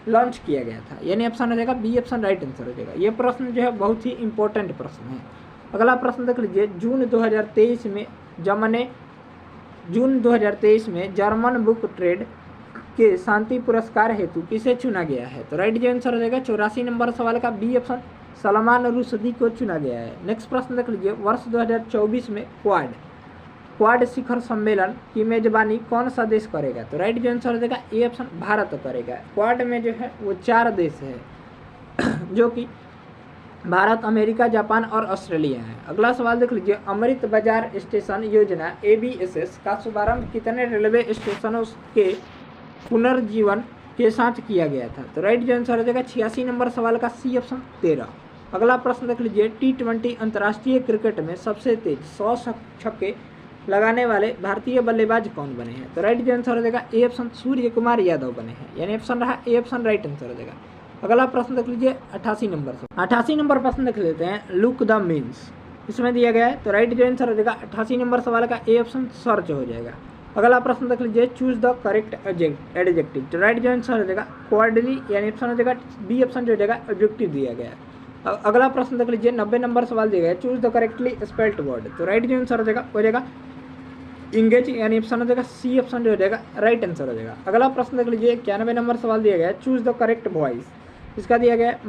लॉन्च किया गया था, यानी ऑप्शन हो जाएगा बी ऑप्शन राइट आंसर हो जाएगा। ये प्रश्न जो है बहुत ही इंपॉर्टेंट प्रश्न है। अगला प्रश्न देख लीजिए, जून 2023 में जर्मन बुक ट्रेड के शांति पुरस्कार हेतु किसे चुना गया है? तो राइट आंसर हो जाएगा 84 नंबर सवाल का बी ऑप्शन, सलमान रुश्दी को चुना गया है। नेक्स्ट प्रश्न देख लीजिए, वर्ष 2024 में क्वाड शिखर सम्मेलन की मेजबानी कौन सा देश करेगा? तो राइट आंसर हो जाएगा ए ऑप्शन, भारत करेगा। क्वाड में जो है वो 4 देश है जो कि भारत, अमेरिका, जापान और ऑस्ट्रेलिया है। अगला सवाल देख लीजिए, अमृत बाजार स्टेशन योजना ABSS का शुभारंभ कितने रेलवे स्टेशनों के पुनर्जीवन के साथ किया गया था? तो राइट आंसर हो जाएगा 86 नंबर सवाल का सी ऑप्शन 13। अगला प्रश्न देख लीजिए, T20 अंतर्राष्ट्रीय क्रिकेट में सबसे तेज 100 छक्के लगाने वाले भारतीय बल्लेबाज कौन बने हैं? तो राइट आंसर हो जाएगा ए ऑप्शन, सूर्य कुमार यादव बने हैं, यानी ऑप्शन रहा ए ऑप्शन राइट आंसर हो जाएगा। अगला प्रश्न देख लीजिए 88 नंबर प्रश्न देख लेते हैं, लुक द मीन्स इसमें दिया गया है। तो राइट आंसर हो जाएगा 88 नंबर सवाल का ए ऑप्शन सर्च हो जाएगा। अगला प्रश्न देख लीजिए, चूज द करेक्ट एडजेक्टिव। तो राइट आंसर हो जाएगा क्वार्टरली, यानी ऑप्शन हो जाएगा बी ऑप्शन जो हो जाएगा एडजेक्टिव दिया गया है। अगला प्रश्न देख लीजिए, 90 नंबर सवाल दिया गया है, choose the correctly spelled word. तो राइट आंसर हो जाएगा इंगेज, यानी ऑप्शन हो जाएगा सी ऑप्शन जो हो जाएगा राइट आंसर हो जाएगा। अगला प्रश्न देख लीजिए, 91 नंबर सवाल दिया गया है, चूज द करेक्ट वॉइस। इसका दिया गया है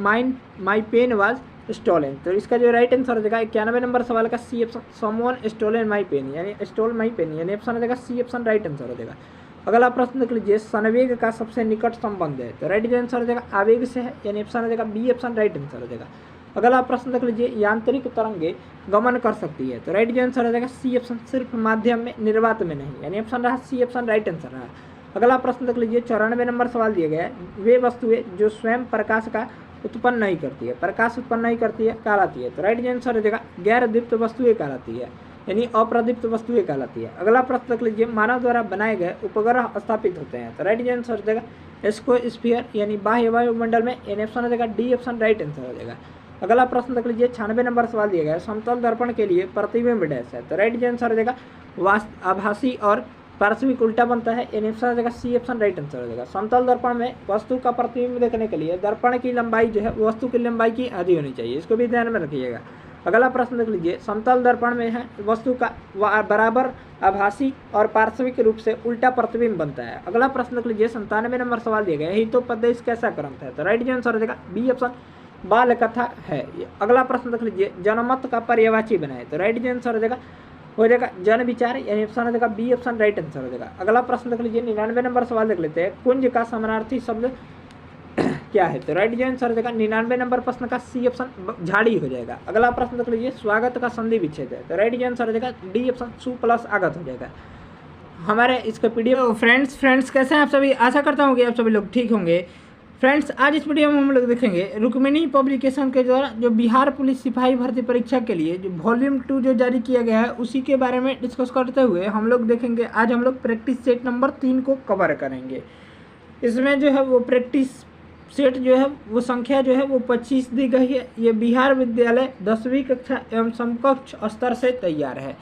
माई पेन वाज स्टोलन। तो इसका जो राइट आंसर हो जाएगा 91 नंबर सवाल का C option, someone stolen my pen, यानी स्टोल माई पेन, यानी ऑप्शन हो जाएगा सी ऑप्शन राइट आंसर हो जाएगा। अगला प्रश्न देख लीजिए, संवेग का सबसे निकट संबंध है। तो राइट आंसर हो जाएगा आवेग से है, यानी ऑप्शन हो जाएगा बी ऑप्शन राइट आंसर हो जाएगा। अगला प्रश्न देख लीजिए, यांत्रिक तरंगे गमन कर सकती है। तो राइट आंसर हो जाएगा सी ऑप्शन, सिर्फ माध्यम में, निर्वात में नहीं, यानी ऑप्शन रहा सी ऑप्शन राइट आंसर रहा। अगला प्रश्न देख लीजिए, 94 नंबर सवाल दिया गया है, वे वस्तुएं जो स्वयं प्रकाश का उत्पन्न नहीं करती है, प्रकाश उत्पन्न नहीं करती है, कहलाती है। तो राइट आंसर हो जाएगा गैर दीप्त वस्तुएं कहलाती है, यानी अप्रदीप्त वस्तुएं कहलाती है। अगला प्रश्न देख लीजिए, मानव द्वारा बनाए गए उपग्रह स्थापित होते हैं। तो राइट आंसर हो जाएगा एस्ट्रोस्फीयर, यानी बाह्य वायुमंडल में, यानी ऑप्शन हो जाएगा डी ऑप्शन राइट आंसर हो जाएगा। अगला प्रश्न देख लीजिए, 96 नंबर सवाल दिया गया है, समतल दर्पण के लिए प्रतिबिंब डैश है। तो राइट आंसर हो जाएगा आभासी और पार्श्विक उल्टा बनता है, यानी ऑप्शन हो जाएगा सी ऑप्शन राइट आंसर हो जाएगा। समतल दर्पण में वस्तु का प्रतिबिंब देखने के लिए दर्पण की लंबाई जो है वस्तु की लंबाई की आधी होनी चाहिए, इसको भी ध्यान में रखिएगा। अगला प्रश्न देख लीजिए, समतल दर्पण में है वस्तु का बराबर आभासी और पार्श्विक रूप से उल्टा प्रतिबिंब बनता है। अगला प्रश्न देख लीजिए, 97 नंबर सवाल दिया गया है, हितोपदेश कैसा ग्रंथ है? तो राइट आंसर हो जाएगा बी ऑप्शन बाल कथा है। अगला प्रश्न देख लीजिए, जनमत का पर्यायवाची बनाए। तो राइट आंसर हो जाएगा जन विचार, यानी ऑप्शन हो जाएगा बी ऑप्शन राइट आंसर हो जाएगा। अगला प्रश्न देख लीजिए, 99 नंबर सवाल देख लेते हैं, कुंज का समानार्थी शब्द क्या है? तो राइट आंसर हो जाएगा 99 नंबर प्रश्न का सी ऑप्शन झाड़ी हो जाएगा। अगला प्रश्न देख लीजिए, स्वागत का संधि विच्छेद है। तो राइट आंसर हो जाएगा डी ऑप्शन सु प्लस आगत हो जाएगा। हमारे इसका पीडीएफ फ्रेंड्स कैसे हैं आप सभी? आशा करता हूँ कि आप सभी लोग ठीक होंगे। फ्रेंड्स, आज इस वीडियो में हम लोग देखेंगे रुक्मिणी पब्लिकेशन के द्वारा जो बिहार पुलिस सिपाही भर्ती परीक्षा के लिए जो वॉल्यूम 2 जो जारी किया गया है उसी के बारे में डिस्कस करते हुए हम लोग देखेंगे। आज हम लोग प्रैक्टिस सेट नंबर 3 को कवर करेंगे। इसमें जो है वो प्रैक्टिस सेट जो है वो संख्या जो है वो 25 दी गई है। ये बिहार विद्यालय 10वीं कक्षा एवं समकक्ष स्तर से तैयार है।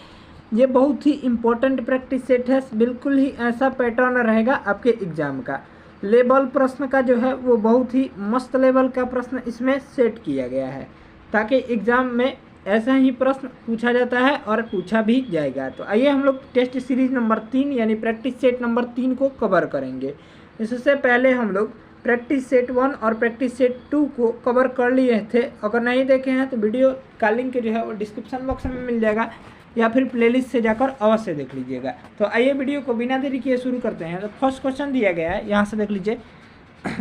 ये बहुत ही इम्पोर्टेंट प्रैक्टिस सेट है, बिल्कुल ही ऐसा पैटर्न रहेगा आपके एग्जाम का। लेवल प्रश्न का जो है वो बहुत ही मस्त लेवल का प्रश्न इसमें सेट किया गया है ताकि एग्जाम में ऐसा ही प्रश्न पूछा जाता है और पूछा भी जाएगा। तो आइए हम लोग टेस्ट सीरीज नंबर 3 यानी प्रैक्टिस सेट नंबर 3 को कवर करेंगे। इससे पहले हम लोग प्रैक्टिस सेट 1 और प्रैक्टिस सेट 2 को कवर कर लिए थे। अगर नहीं देखे हैं तो वीडियो का लिंक जो है वो डिस्क्रिप्शन बॉक्स में मिल जाएगा या फिर प्लेलिस्ट से जाकर अवश्य देख लीजिएगा। तो आइए वीडियो को बिना देरी किए शुरू करते हैं। तो फर्स्ट क्वेश्चन दिया गया है, यहाँ से देख लीजिए,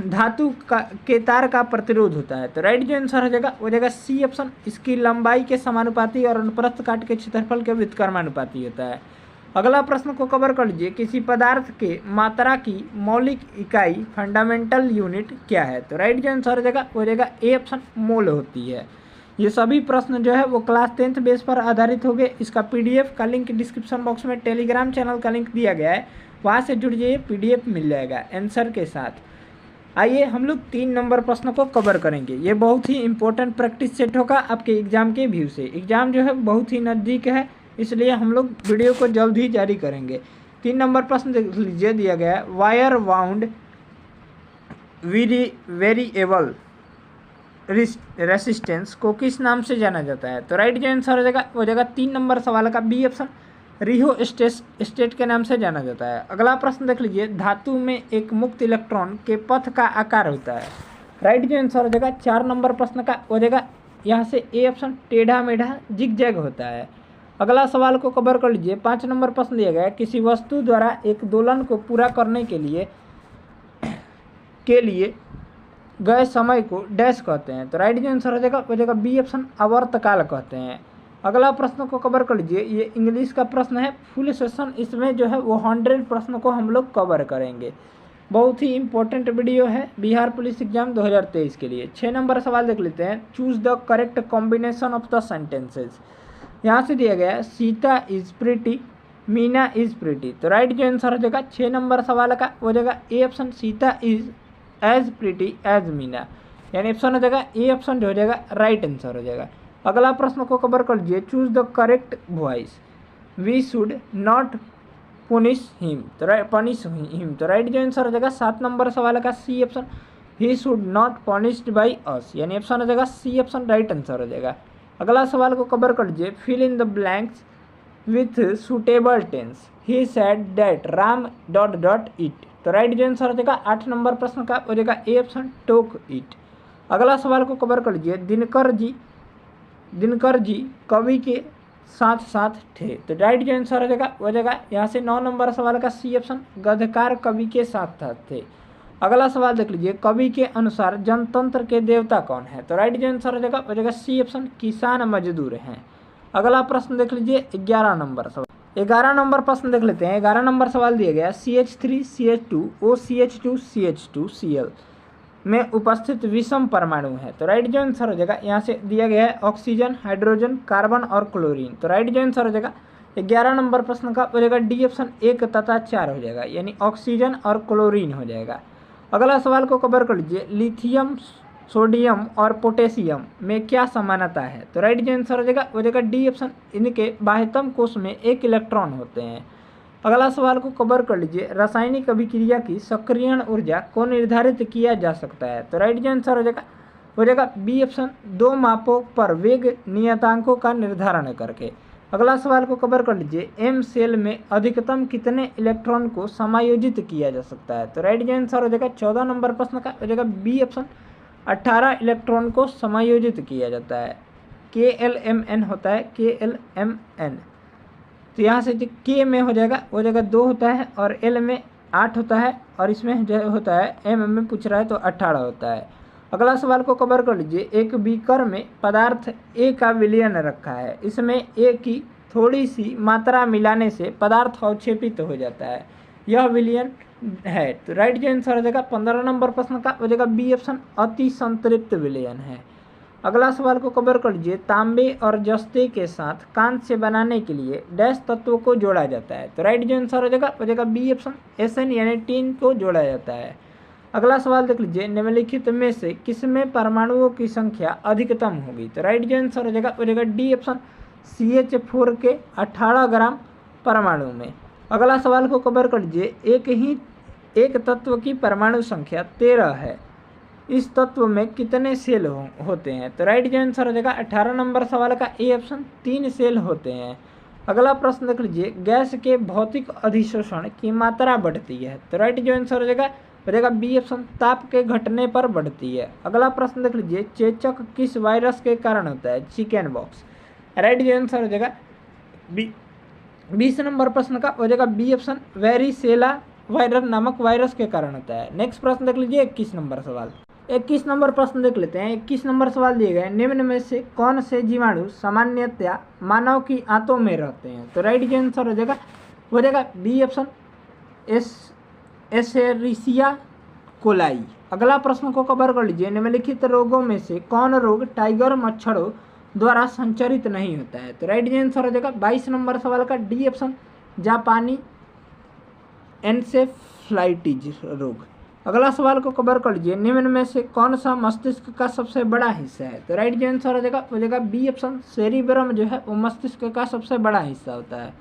धातु के तार का प्रतिरोध होता है। तो राइट जो आंसर हो जाएगा सी ऑप्शन, इसकी लंबाई के समानुपाती और अनुप्रस्थ काट के क्षेत्रफल के व्युत्क्रमानुपाती होता है। अगला प्रश्न को कवर कर लीजिए, किसी पदार्थ के मात्रा की मौलिक इकाई फंडामेंटल यूनिट क्या है? तो राइट जो आंसर हो जाएगा ए ऑप्शन मोल होती है। ये सभी प्रश्न जो है वो क्लास 10th बेस पर आधारित होंगे। इसका पीडीएफ का लिंक डिस्क्रिप्शन बॉक्स में टेलीग्राम चैनल का लिंक दिया गया है, वहाँ से जुड़ जाइए, पीडीएफ मिल जाएगा आंसर के साथ। आइए हम लोग 3 नंबर प्रश्न को कवर करेंगे। ये बहुत ही इंपॉर्टेंट प्रैक्टिस सेट होगा आपके एग्जाम के व्यू से। एग्जाम जो है बहुत ही नज़दीक है, इसलिए हम लोग वीडियो को जल्द ही जारी करेंगे। 3 नंबर प्रश्न देख लीजिए, दिया गया है वायर वाउंड वेरिएबल रेसिस्टेंस को किस नाम से जाना जाता है? तो राइट जो आंसर हो जाएगा 3 नंबर सवाल का बी ऑप्शन, रिहो स्टेट के नाम से जाना जाता है। अगला प्रश्न देख लीजिए, धातु में एक मुक्त इलेक्ट्रॉन के पथ का आकार होता है। राइट जो आंसर हो जाएगा 4 नंबर प्रश्न का हो जाएगा यहाँ से ए ऑप्शन, टेढ़ा मेढ़ा जिगजैग होता है। अगला सवाल को कवर कर लीजिए, 5 नंबर प्रश्न दिया गया है, किसी वस्तु द्वारा एक दोलन को पूरा करने के लिए गए समय को डैश कहते हैं। तो राइट जो आंसर हो जाएगा बी ऑप्शन, आवर्तकाल कहते हैं। अगला प्रश्न को कवर कर लीजिए, ये इंग्लिश का प्रश्न है, फुल सेशन, इसमें जो है वो 100 प्रश्न को हम लोग कवर करेंगे। बहुत ही इंपॉर्टेंट वीडियो है बिहार पुलिस एग्जाम 2023 के लिए। 6 नंबर सवाल देख लेते हैं, choose the correct combination of the sentences. यहाँ से दिया गया है Sita is pretty, Meena is pretty. तो राइट जो आंसर हो जाएगा 6 नंबर सवाल का हो जाएगा A option, Sita is as pretty as Meena, यानी ऑप्शन हो जाएगा ए ऑप्शन जो हो जाएगा राइट आंसर हो जाएगा। अगला प्रश्न को कवर कर लीजिए, choose the correct voice, we should not punish him. तो राइट जो आंसर हो जाएगा 7 नंबर सवाल का C option, he should not punished by us, यानी ऑप्शन हो जाएगा सी ऑप्शन राइट आंसर हो जाएगा। अगला सवाल को कवर कर लीजिए, fill in the blanks with suitable tense, he said that Ram dot dot it. तो राइट जो आंसर हो जाएगा 8 नंबर प्रश्न का हो जाएगा ए ऑप्शन, टोक इट। अगला सवाल को कवर कर लीजिए, दिनकर जी कवि के साथ साथ थे। तो राइट जो आंसर हो जाएगा यहाँ से 9 नंबर सवाल का सी ऑप्शन, गद्यकार कवि के साथ साथ थे। अगला सवाल देख लीजिए, कवि के अनुसार जनतंत्र के देवता कौन है? तो राइट जो आंसर हो जाएगा सी ऑप्शन, किसान मजदूर हैं। अगला प्रश्न देख लीजिए 11 नंबर सवाल। 11 नंबर प्रश्न देख लेते हैं। 11 नंबर सवाल दिया गया, CH3 CH2 OCH2 CH2 Cl में उपस्थित विषम परमाणु है। तो राइट जो आंसर हो जाएगा यहाँ से दिया गया है ऑक्सीजन, हाइड्रोजन, कार्बन और क्लोरीन। तो राइट जो आंसर हो जाएगा 11 नंबर प्रश्न का हो जाएगा डी ऑप्शन 1 तथा 4 हो जाएगा, यानी ऑक्सीजन और क्लोरीन हो जाएगा। अगला सवाल को कवर कर लीजिए, लिथियम, सोडियम और पोटेशियम में क्या समानता है? तो राइट जो आंसर हो जाएगा डी ऑप्शन, इनके बाह्यतम कोश में 1 इलेक्ट्रॉन होते हैं। अगला सवाल को कवर कर लीजिए, रासायनिक अभिक्रिया की सक्रियण ऊर्जा को निर्धारित किया जा सकता है। तो राइट जो आंसर हो जाएगा बी ऑप्शन, 2 मापों पर वेग नियतांकों का निर्धारण करके। अगला सवाल को कवर कर लीजिए, एम सेल में अधिकतम कितने इलेक्ट्रॉन को समायोजित किया जा सकता है? तो राइट जो आंसर हो जाएगा 14 नंबर प्रश्न का हो जाएगा बी ऑप्शन, 18 इलेक्ट्रॉन को समायोजित किया जाता है। KLMN होता है, KLMN। तो यहाँ से जो के में हो जाएगा 2 होता है और एल में 8 होता है और इसमें जो होता है एम में पूछ रहा है तो 18 होता है। अगला सवाल को कवर कर लीजिए, एक बीकर में पदार्थ ए का विलयन रखा है, इसमें ए की थोड़ी सी मात्रा मिलाने से पदार्थ अवक्षेपित हो जाता है, यह विलयन है। तो राइट जो आंसर हो जाएगा 15 नंबर प्रश्न का हो जाएगा बी ऑप्शन, अति संतृप्त विलयन है। अगला सवाल को कवर कर लीजिए, तांबे और जस्ते के साथ कांस्य बनाने के लिए डैश तत्वों को जोड़ा जाता है। तो राइट जो आंसर हो जाएगा बी ऑप्शन, SN यानी टीन को जोड़ा जाता है। अगला सवाल देख लीजिए, निम्नलिखित में से किसमें परमाणुओं की संख्या अधिकतम होगी? तो राइट जो आंसर हो जाएगा डी ऑप्शन, CH4 के 18 ग्राम परमाणु में। अगला सवाल को कवर कर लीजिए, एक तत्व की परमाणु संख्या 13 है, इस तत्व में कितने सेल होते हैं? तो राइट जो आंसर हो जाएगा 18 नंबर सवाल का ए ऑप्शन, 3 सेल होते हैं। अगला प्रश्न देख लीजिए, गैस के भौतिक अधिशोषण की मात्रा बढ़ती है। तो राइट जो आंसर हो जाएगा बी ऑप्शन, ताप के घटने पर बढ़ती है। अगला प्रश्न देख लीजिए, चेचक किस वायरस के कारण होता है? Chicken box. राइट जो आंसर हो जाएगा 20 नंबर प्रश्न का हो जाएगा बी ऑप्शन, वेरिसेला वायरस नामक वायरस के कारण होता है। नेक्स्ट प्रश्न देख लीजिए 21 नंबर सवाल। 21 नंबर प्रश्न देख लेते हैं। 21 नंबर सवाल दिए गए, निम्न में से कौन से जीवाणु सामान्यतया मानव की आंतों में रहते हैं? तो राइट जो आंसर हो जाएगा बी ऑप्शन, एसेरिसिया कोलाई। अगला प्रश्न को कवर कर लीजिए, निम्नलिखित रोगों में से कौन रोग टाइगर मच्छरों द्वारा संचरित नहीं होता है? तो राइट आंसर हो जाएगा 22 नंबर सवाल का डी ऑप्शन, जापानी एन्सेफ्लाइटिस रोग। अगला सवाल को कवर कर लीजिए, निम्न में से कौन सा मस्तिष्क का सबसे बड़ा हिस्सा है? तो राइट आंसर हो जाएगा बी ऑप्शन, सेरिब्रम जो है वो मस्तिष्क का सबसे बड़ा हिस्सा होता है।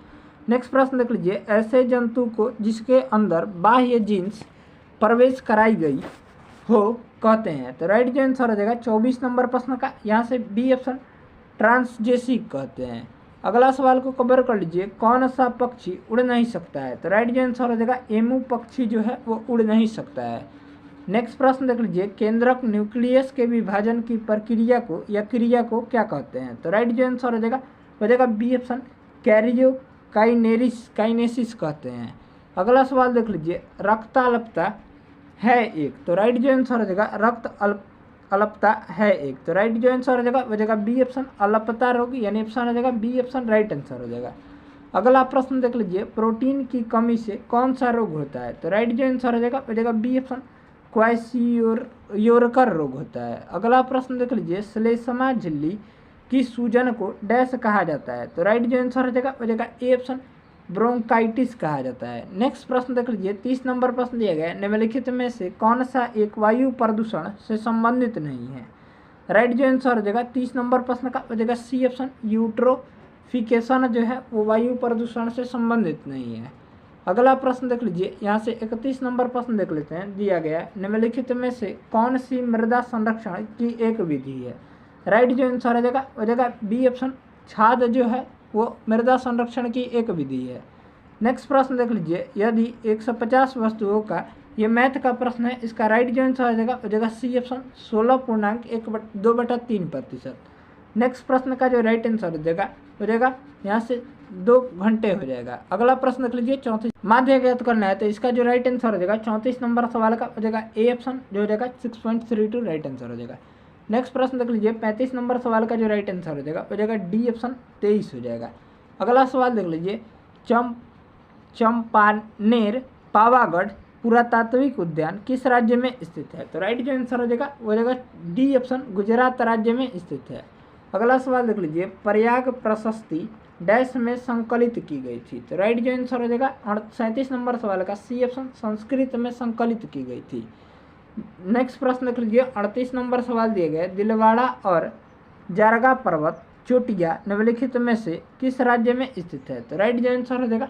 नेक्स्ट प्रश्न देख लीजिए, ऐसे जंतु को जिसके अंदर बाह्य जीन्स प्रवेश कराई गई हो कहते हैं? तो राइट आंसर हो जाएगा 24 नंबर प्रश्न का, यहाँ से बी ऑप्शन, ट्रांसजेसिक कहते हैं। अगला सवाल को कवर कर लीजिए, कौन सा पक्षी उड़ नहीं सकता है? तो राइट आंसर हो जाएगा एमू पक्षी जो है वो उड़ नहीं सकता है। नेक्स्ट प्रश्न देख लीजिए, केंद्रक न्यूक्लियस के विभाजन की प्रक्रिया को या क्रिया को क्या कहते हैं? तो राइट आंसर हो जाएगा बी ऑप्शन, काइनेसिस कहते हैं। अगला सवाल देख लीजिए, रक्ताल्पता है एक? तो राइट जो आंसर हो जाएगा रक्त अल्पता है एक। तो राइट जो आंसर हो जाएगा बी ऑप्शन, अल्पता रोग, यानी ऑप्शन हो जाएगा बी ऑप्शन राइट आंसर हो जाएगा। अगला प्रश्न देख लीजिए, प्रोटीन की कमी से कौन सा रोग होता है? तो राइट जो आंसर हो जाएगा बी ऑप्शन, क्वाइसियोरकर रोग होता है। अगला प्रश्न देख लीजिए, श्लेष्मा झिल्ली की सूजन को डैश कहा जाता है? तो राइट जो आंसर हो जाएगा ए ऑप्शन, ब्रोंकाइटिस कहा जाता है। नेक्स्ट प्रश्न देख लीजिए, 30 नंबर प्रश्न दिया गया है, निम्नलिखित में से कौन सा एक वायु प्रदूषण से संबंधित नहीं है? राइट जो आंसर हो जाएगा 30 नंबर प्रश्न का हो जाएगा सी ऑप्शन, यूट्रोफिकेशन जो है वो वायु प्रदूषण से संबंधित नहीं है। अगला प्रश्न देख लीजिए, यहाँ से 31 नंबर प्रश्न देख लेते हैं, दिया गया निम्नलिखित में से कौन सी मृदा संरक्षण की एक विधि है? राइट जो आंसर हो जाएगा बी ऑप्शन, छाद जो है वो मृदा संरक्षण की एक विधि है। नेक्स्ट प्रश्न देख लीजिए, यदि 150 वस्तुओं का ये मैथ का प्रश्न है, इसका राइट जो आंसर हो जाएगा सी ऑप्शन, 16.2/3%। नेक्स्ट प्रश्न का जो राइट आंसर हो जाएगा यहाँ से 2 घंटे हो जाएगा। अगला प्रश्न देख लीजिए 34, माध्य ज्ञात करना है, तो इसका जो राइट आंसर हो जाएगा 34 नंबर सवाल का हो जाएगा ए ऑप्शन, जो हो जाएगा 6.32 राइट आंसर हो जाएगा। नेक्स्ट प्रश्न देख लीजिए, 35 नंबर सवाल का जो राइट आंसर हो जाएगा डी ऑप्शन, 23 हो जाएगा। अगला सवाल देख लीजिए, चंपानेर पावागढ़ पुरातात्विक उद्यान किस राज्य में स्थित है? तो राइट जो आंसर हो जाएगा डी ऑप्शन, गुजरात राज्य में स्थित है। अगला सवाल देख लीजिए, प्रयाग प्रशस्ति डैश में संकलित की गई थी? तो राइट जो आंसर हो जाएगा 37 नंबर सवाल का सी ऑप्शन, संस्कृत में संकलित की गई थी। नेक्स्ट प्रश्न देख लीजिए, 38 नंबर सवाल दिए गए, दिलवाड़ा और जारगा पर्वत चोटियाँ निम्नलिखित में से किस राज्य में स्थित है? तो राइट जो आंसर हो जाएगा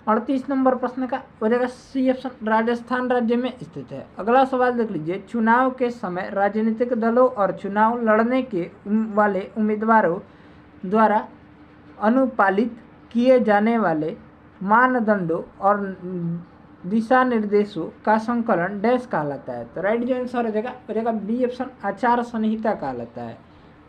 38 नंबर प्रश्न का हो जाएगा सी ऑप्शन, राजस्थान राज्य में स्थित है। अगला सवाल देख लीजिए, चुनाव के समय राजनीतिक दलों और चुनाव लड़ने के वाले उम्मीदवारों द्वारा अनुपालित किए जाने वाले मानदंडों और दिशा निर्देशों का संकलन डैश कहलाता है? तो राइट जो आंसर हो जाएगा बी ऑप्शन, आचार संहिता कहलाता है।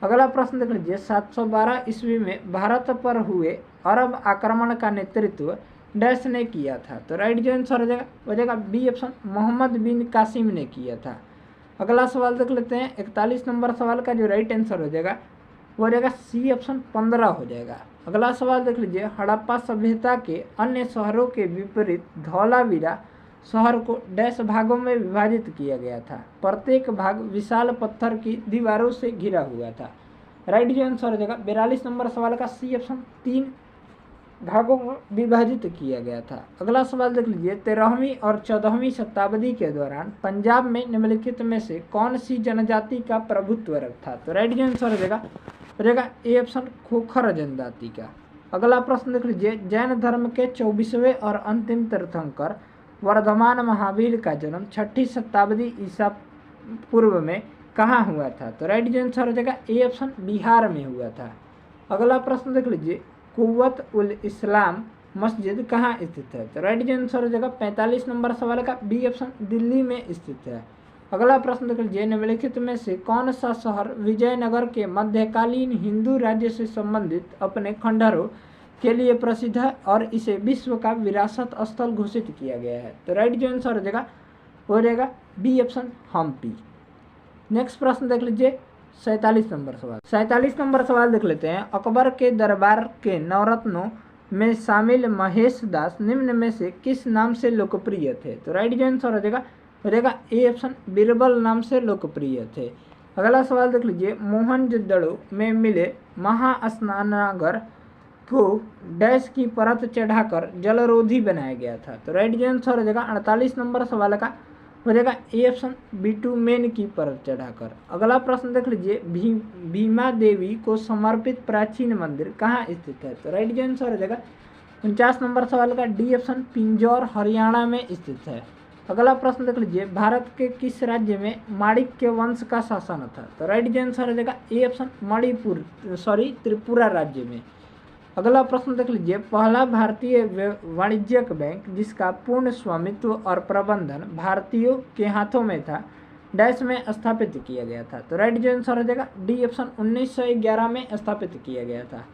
अगला प्रश्न देख लीजिए, 712 ईस्वी में भारत पर हुए अरब आक्रमण का नेतृत्व डैश ने किया था? तो राइट जो आंसर हो जाएगा बी ऑप्शन, मोहम्मद बिन कासिम ने किया था। अगला सवाल देख लेते हैं, 41 नंबर सवाल का जो राइट आंसर हो जाएगा वो हो जाएगा सी ऑप्शन, 15 हो जाएगा। अगला सवाल देख लीजिए, हड़प्पा सभ्यता के अन्य शहरों के विपरीत धौलावीरा शहर को डैश भागों में विभाजित किया गया था? प्रत्येक भाग विशाल पत्थर की दीवारों से घिरा हुआ था। राइट जो आंसर हो जाएगा 42 नंबर सवाल का सी ऑप्शन, 3 भागों में विभाजित किया गया था। अगला सवाल देख लीजिए, 13वीं और 14वीं शताब्दी के दौरान पंजाब में निम्नलिखित में से कौन सी जनजाति का प्रभुत्व था? तो राइट जो आंसर हो जाएगा ए ऑप्शन, खोखर जनजाति का। अगला प्रश्न देख लीजिए, जैन धर्म के 24वें और अंतिम तीर्थंकर वर्धमान महावीर का जन्म 6ठी शताब्दी ईसा पूर्व में कहाँ हुआ था? तो राइट जो आंसर हो जाएगा ए ऑप्शन, बिहार में हुआ था। अगला प्रश्न देख लीजिए, कुव्वत उल इस्लाम मस्जिद कहाँ स्थित है? तो राइट जो आंसर हो जाएगा 45 नंबर सवाल का बी ऑप्शन, दिल्ली में स्थित है। अगला प्रश्न देख लीजिए, निम्नलिखित में से कौन सा शहर विजयनगर के मध्यकालीन हिंदू राज्य से संबंधित अपने खंडहरों के लिए प्रसिद्ध है और इसे विश्व का विरासत स्थल घोषित किया गया है? तो राइट जो आंसर हो जाएगा बी ऑप्शन, हम्पी। नेक्स्ट प्रश्न देख लीजिए, 47 नंबर सवाल। 47 नंबर सवाल देख लेते हैं, अकबर के दरबार के नवरत्नों में शामिल महेश दास निम्न में से किस नाम से लोकप्रिय थे? तो राइट जो आंसर हो जाएगा हो जाएगा ए ऑप्शन बीरबल नाम से लोकप्रिय थे। अगला सवाल देख लीजिए, मोहनजोदड़ो में मिले महास्नानागार को डैश की परत चढ़ाकर जलरोधी बनाया गया था। तो राइट आंसर हो जाएगा 48 नंबर सवाल का हो जाएगा ए ऑप्शन बिटुमेन की परत चढ़ाकर। अगला प्रश्न देख लीजिए, भीमा देवी को समर्पित प्राचीन मंदिर कहाँ स्थित है। तो राइट आंसर हो जाएगा 49 नंबर सवाल का डी ऑप्शन पिंजौर हरियाणा में स्थित है। अगला प्रश्न देख लीजिए, भारत के किस राज्य में माणिक्य वंश का शासन था। तो राइट आंसर हो जाएगा ए ऑप्शन त्रिपुरा राज्य में। अगला प्रश्न देख लीजिए, पहला भारतीय वाणिज्यिक बैंक जिसका पूर्ण स्वामित्व और प्रबंधन भारतीयों के हाथों में था डैश में स्थापित किया गया था। तो राइट आंसर हो जाएगा डी ऑप्शन 1911 में स्थापित किया गया था।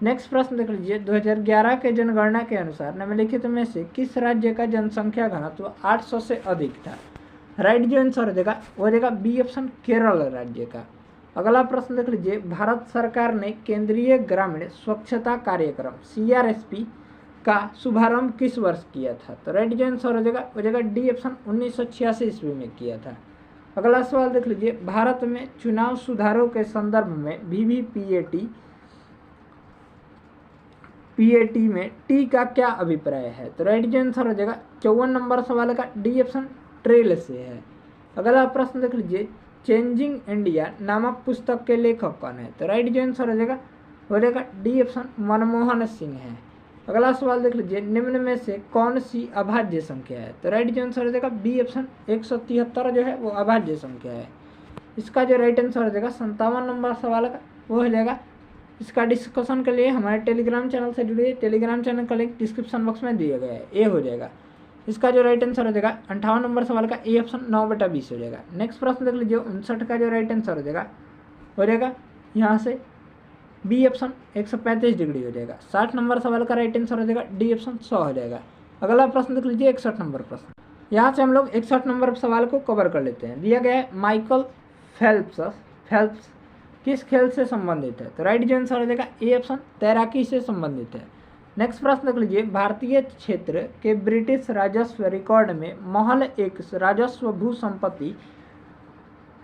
नेक्स्ट प्रश्न देख लीजिए, 2011 के जनगणना के अनुसार निम्नलिखित में से किस राज्य का जनसंख्या घनत्व 800 से अधिक था। राइट जो आंसर हो जाएगा वो हो जाएगा बी ऑप्शन केरल राज्य का। अगला प्रश्न देख लीजिए, भारत सरकार ने केंद्रीय ग्रामीण स्वच्छता कार्यक्रम CRSP का शुभारंभ किस वर्ष किया था। तो राइट जो आंसर हो जाएगा डी ऑप्शन 1986 ईस्वी में किया था। अगला सवाल देख लीजिए, भारत में चुनाव सुधारों के संदर्भ में VVPAT में टी का क्या अभिप्राय है। तो राइट आंसर हो जाएगा 54 नंबर सवाल का डी ऑप्शन ट्रेल से है। अगला प्रश्न देख लीजिए, चेंजिंग इंडिया नामक पुस्तक के लेखक कौन है। तो राइट आंसर हो जाएगा डी ऑप्शन मनमोहन सिंह है। अगला सवाल देख लीजिए, निम्न में से कौन सी अभाज्य संख्या है। तो राइट आंसर हो जाएगा बी ऑप्शन 173 जो है वो अभाज्य संख्या है। इसका जो राइट आंसर हो जाएगा 57 नंबर सवाल का वो हो जाएगा। इसका डिस्कशन के लिए हमारे टेलीग्राम चैनल से जुड़िए, टेलीग्राम चैनल का लिंक डिस्क्रिप्शन बॉक्स में दिया गया है। ए हो जाएगा। इसका जो राइट आंसर हो जाएगा 58 नंबर सवाल का ए ऑप्शन 9/20 हो जाएगा। नेक्स्ट प्रश्न देख लीजिए, 59 का जो राइट आंसर हो जाएगा यहाँ से बी ऑप्शन 135 डिग्री हो जाएगा। 60 नंबर सवाल का राइट आंसर हो जाएगा डी ऑप्शन 100 हो जाएगा। अगला प्रश्न देख लीजिए 61 नंबर प्रश्न। यहाँ से हम लोग 61 नंबर सवाल को कवर कर लेते हैं। दिया गया है माइकल फेल्प्स किस खेल से संबंधित है। तो राइट आंसर हो जाएगा ए ऑप्शन तैराकी से संबंधित है। नेक्स्ट प्रश्न देख लीजिए, भारतीय क्षेत्र के ब्रिटिश राजस्व रिकॉर्ड में महल एक राजस्व भू संपत्ति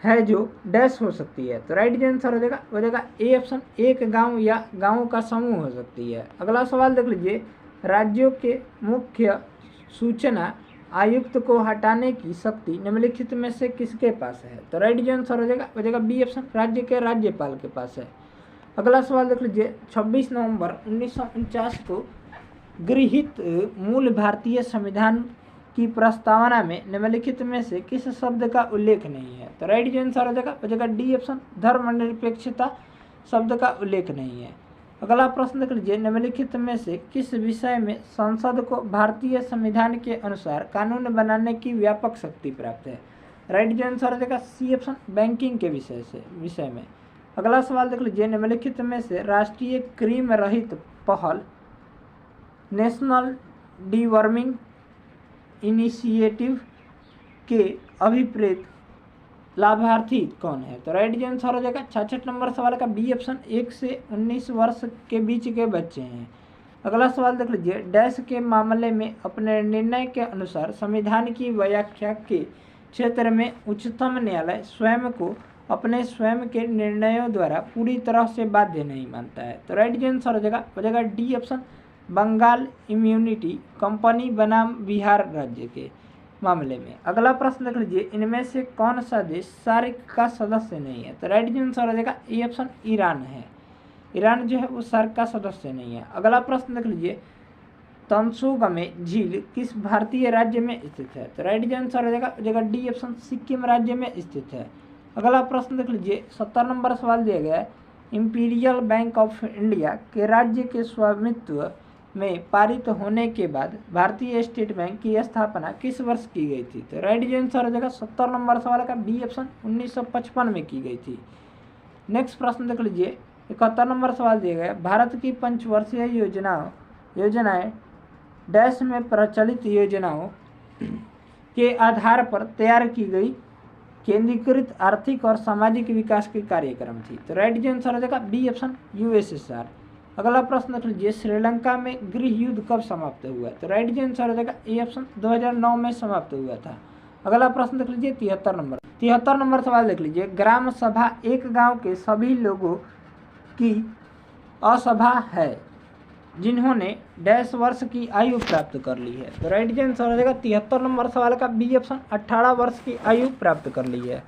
है जो डैश हो सकती है। तो राइट आंसर हो जाएगा ए ऑप्शन एक गांव या गांवों का समूह हो सकती है। अगला सवाल देख लीजिए, राज्यों के मुख्य सूचना आयुक्त को हटाने की शक्ति निम्नलिखित में से किसके पास है। तो राइट आंसर हो जाएगा बी ऑप्शन राज्य के राज्यपाल के पास है। अगला सवाल देख लीजिए, 26 नवंबर 1949 को गृहीत मूल भारतीय संविधान की प्रस्तावना में निम्नलिखित में से किस शब्द का उल्लेख नहीं है। तो राइट आंसर हो जाएगा डी ऑप्शन धर्मनिरपेक्षता शब्द का उल्लेख नहीं है। अगला प्रश्न देख लीजिए, निम्नलिखित में से किस विषय में संसद को भारतीय संविधान के अनुसार कानून बनाने की व्यापक शक्ति प्राप्त है। राइट आंसर हो जाएगा सी ऑप्शन बैंकिंग के विषय में। अगला सवाल देख लीजिए, निम्नलिखित में से राष्ट्रीय क्रीम रहित पहल नेशनल डीवर्मिंग इनिशिएटिव के अभिप्रेत लाभार्थी कौन है। तो राइट आंसर हो जाएगा 66 नंबर सवाल का बी ऑप्शन 1 से 19 वर्ष के बीच के बच्चे हैं। अगला सवाल देख लीजिए, डैश के मामले में अपने निर्णय के अनुसार संविधान की व्याख्या के क्षेत्र में उच्चतम न्यायालय स्वयं को अपने स्वयं के निर्णयों द्वारा पूरी तरह से बाध्य नहीं मानता है। तो राइट आंसर हो जाएगा D option Bengal immunity company बनाम बिहार राज्य के मामले में। अगला प्रश्न देख लीजिए, इनमें से कौन सा देश सार्क का सदस्य नहीं है। तो राइट आंसर हो जाएगा ए ऑप्शन ईरान है। ईरान जो है वो सार्क का सदस्य नहीं है। अगला प्रश्न देख लीजिए, तंसोगमे झील किस भारतीय राज्य में स्थित है। तो राइट आंसर हो जाएगा डी ऑप्शन सिक्किम राज्य में स्थित है। अगला प्रश्न देख लीजिए, 70 नंबर सवाल दिया गया है, इंपीरियल बैंक ऑफ इंडिया के राज्य के स्वामित्व में पारित होने के बाद भारतीय स्टेट बैंक की स्थापना किस वर्ष की गई थी। तो राइट आंसर हो जाएगा 70 नंबर सवाल का बी ऑप्शन 1955 में की गई थी। नेक्स्ट प्रश्न देख लीजिए, 71 नंबर सवाल दिया गया, भारत की पंचवर्षीय योजनाएं डैश में प्रचलित योजनाओं के आधार पर तैयार की गई केंद्रीकृत आर्थिक और सामाजिक विकास के कार्यक्रम थी। तो राइट आंसर हो जाएगा बी ऑप्शन यूएसएसआर। अगला प्रश्न देख लीजिए, श्रीलंका में गृह युद्ध कब समाप्त हुआ। तो राइट आंसर हो जाएगा ए ऑप्शन 2009 में समाप्त हुआ था। अगला प्रश्न देख लीजिए 73 नंबर सवाल देख लीजिए। ग्राम सभा एक गांव के सभी लोगों की असभा है जिन्होंने डैश वर्ष की आयु प्राप्त कर ली है। तो राइट आंसर हो जाएगा 73 नंबर सवाल का बी ऑप्शन, 18 वर्ष की आयु प्राप्त कर ली है।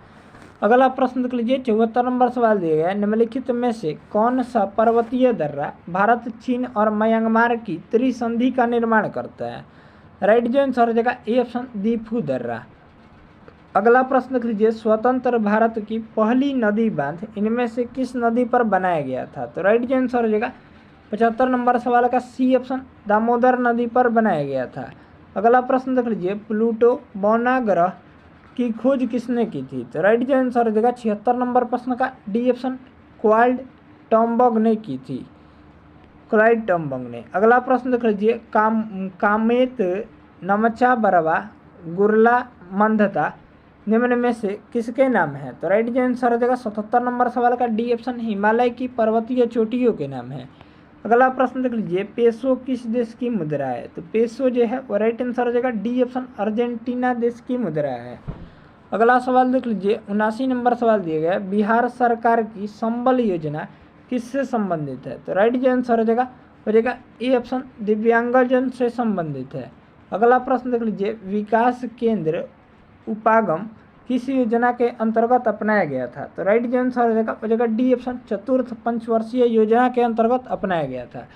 अगला प्रश्न देख लीजिए 74 नंबर सवाल दिया गया है। निम्नलिखित में से कौन सा पर्वतीय दर्रा भारत, चीन और म्यांमार की त्रिसंधि का निर्माण करता है? राइट आंसर हो जाएगा ए ऑप्शन, दीफू दर्रा। अगला प्रश्न देख लीजिए स्वतंत्र भारत की पहली नदी बांध इनमें से किस नदी पर बनाया गया था? तो राइट आंसर हो जाएगा 75 नंबर सवाल का सी ऑप्शन, दामोदर नदी पर बनाया गया था। अगला प्रश्न देख लीजिए प्लूटो बौना ग्रह की खोज किसने की थी? तो राइट आंसर हो जाएगा 76 नंबर प्रश्न का डी ऑप्शन, क्लाइड टॉमबर्ग ने की थी, क्लाइड टॉमबर्ग ने। अगला प्रश्न देख लीजिए कामेत नमचा बरवा गुरला मंदता निम्न में से किसके नाम है? तो राइट आंसर हो जाएगा 77 नंबर सवाल का डी ऑप्शन, हिमालय की पर्वतीय चोटियों के नाम है। अगला प्रश्न देख लीजिए पेसो किस देश की मुद्रा है? तो पेसो जो है वो राइट आंसर हो जाएगा डी ऑप्शन, अर्जेंटीना देश की मुद्रा है। अगला सवाल देख लीजिए 79 नंबर सवाल दिया गया है। बिहार सरकार की संबल योजना किससे संबंधित है? तो राइट आंसर हो जाएगा ए ऑप्शन, दिव्यांगजन से संबंधित है। अगला प्रश्न देख लीजिए विकास केंद्र उपागम किस योजना के अंतर्गत अपनाया गया था? तो राइट आंसर हो जाएगा डी ऑप्शन, चतुर्थ पंचवर्षीय योजना के अंतर्गत अपनाया गया था।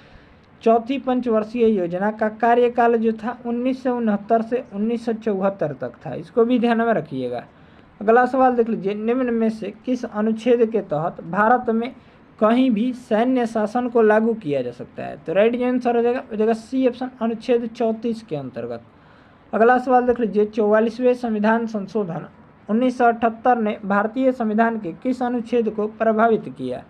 चौथी पंचवर्षीय योजना का कार्यकाल जो था 1969 से 1974 तक था, इसको भी ध्यान में रखिएगा। अगला सवाल देख लीजिए निम्न में से किस अनुच्छेद के तहत भारत में कहीं भी सैन्य शासन को लागू किया जा सकता है? तो राइट आंसर हो जाएगा सी ऑप्शन, अनुच्छेद 34 के अंतर्गत। अगला सवाल देख लीजिए 44वें संविधान संशोधन 1978 ने भारतीय संविधान के किस अनुच्छेद को प्रभावित किया?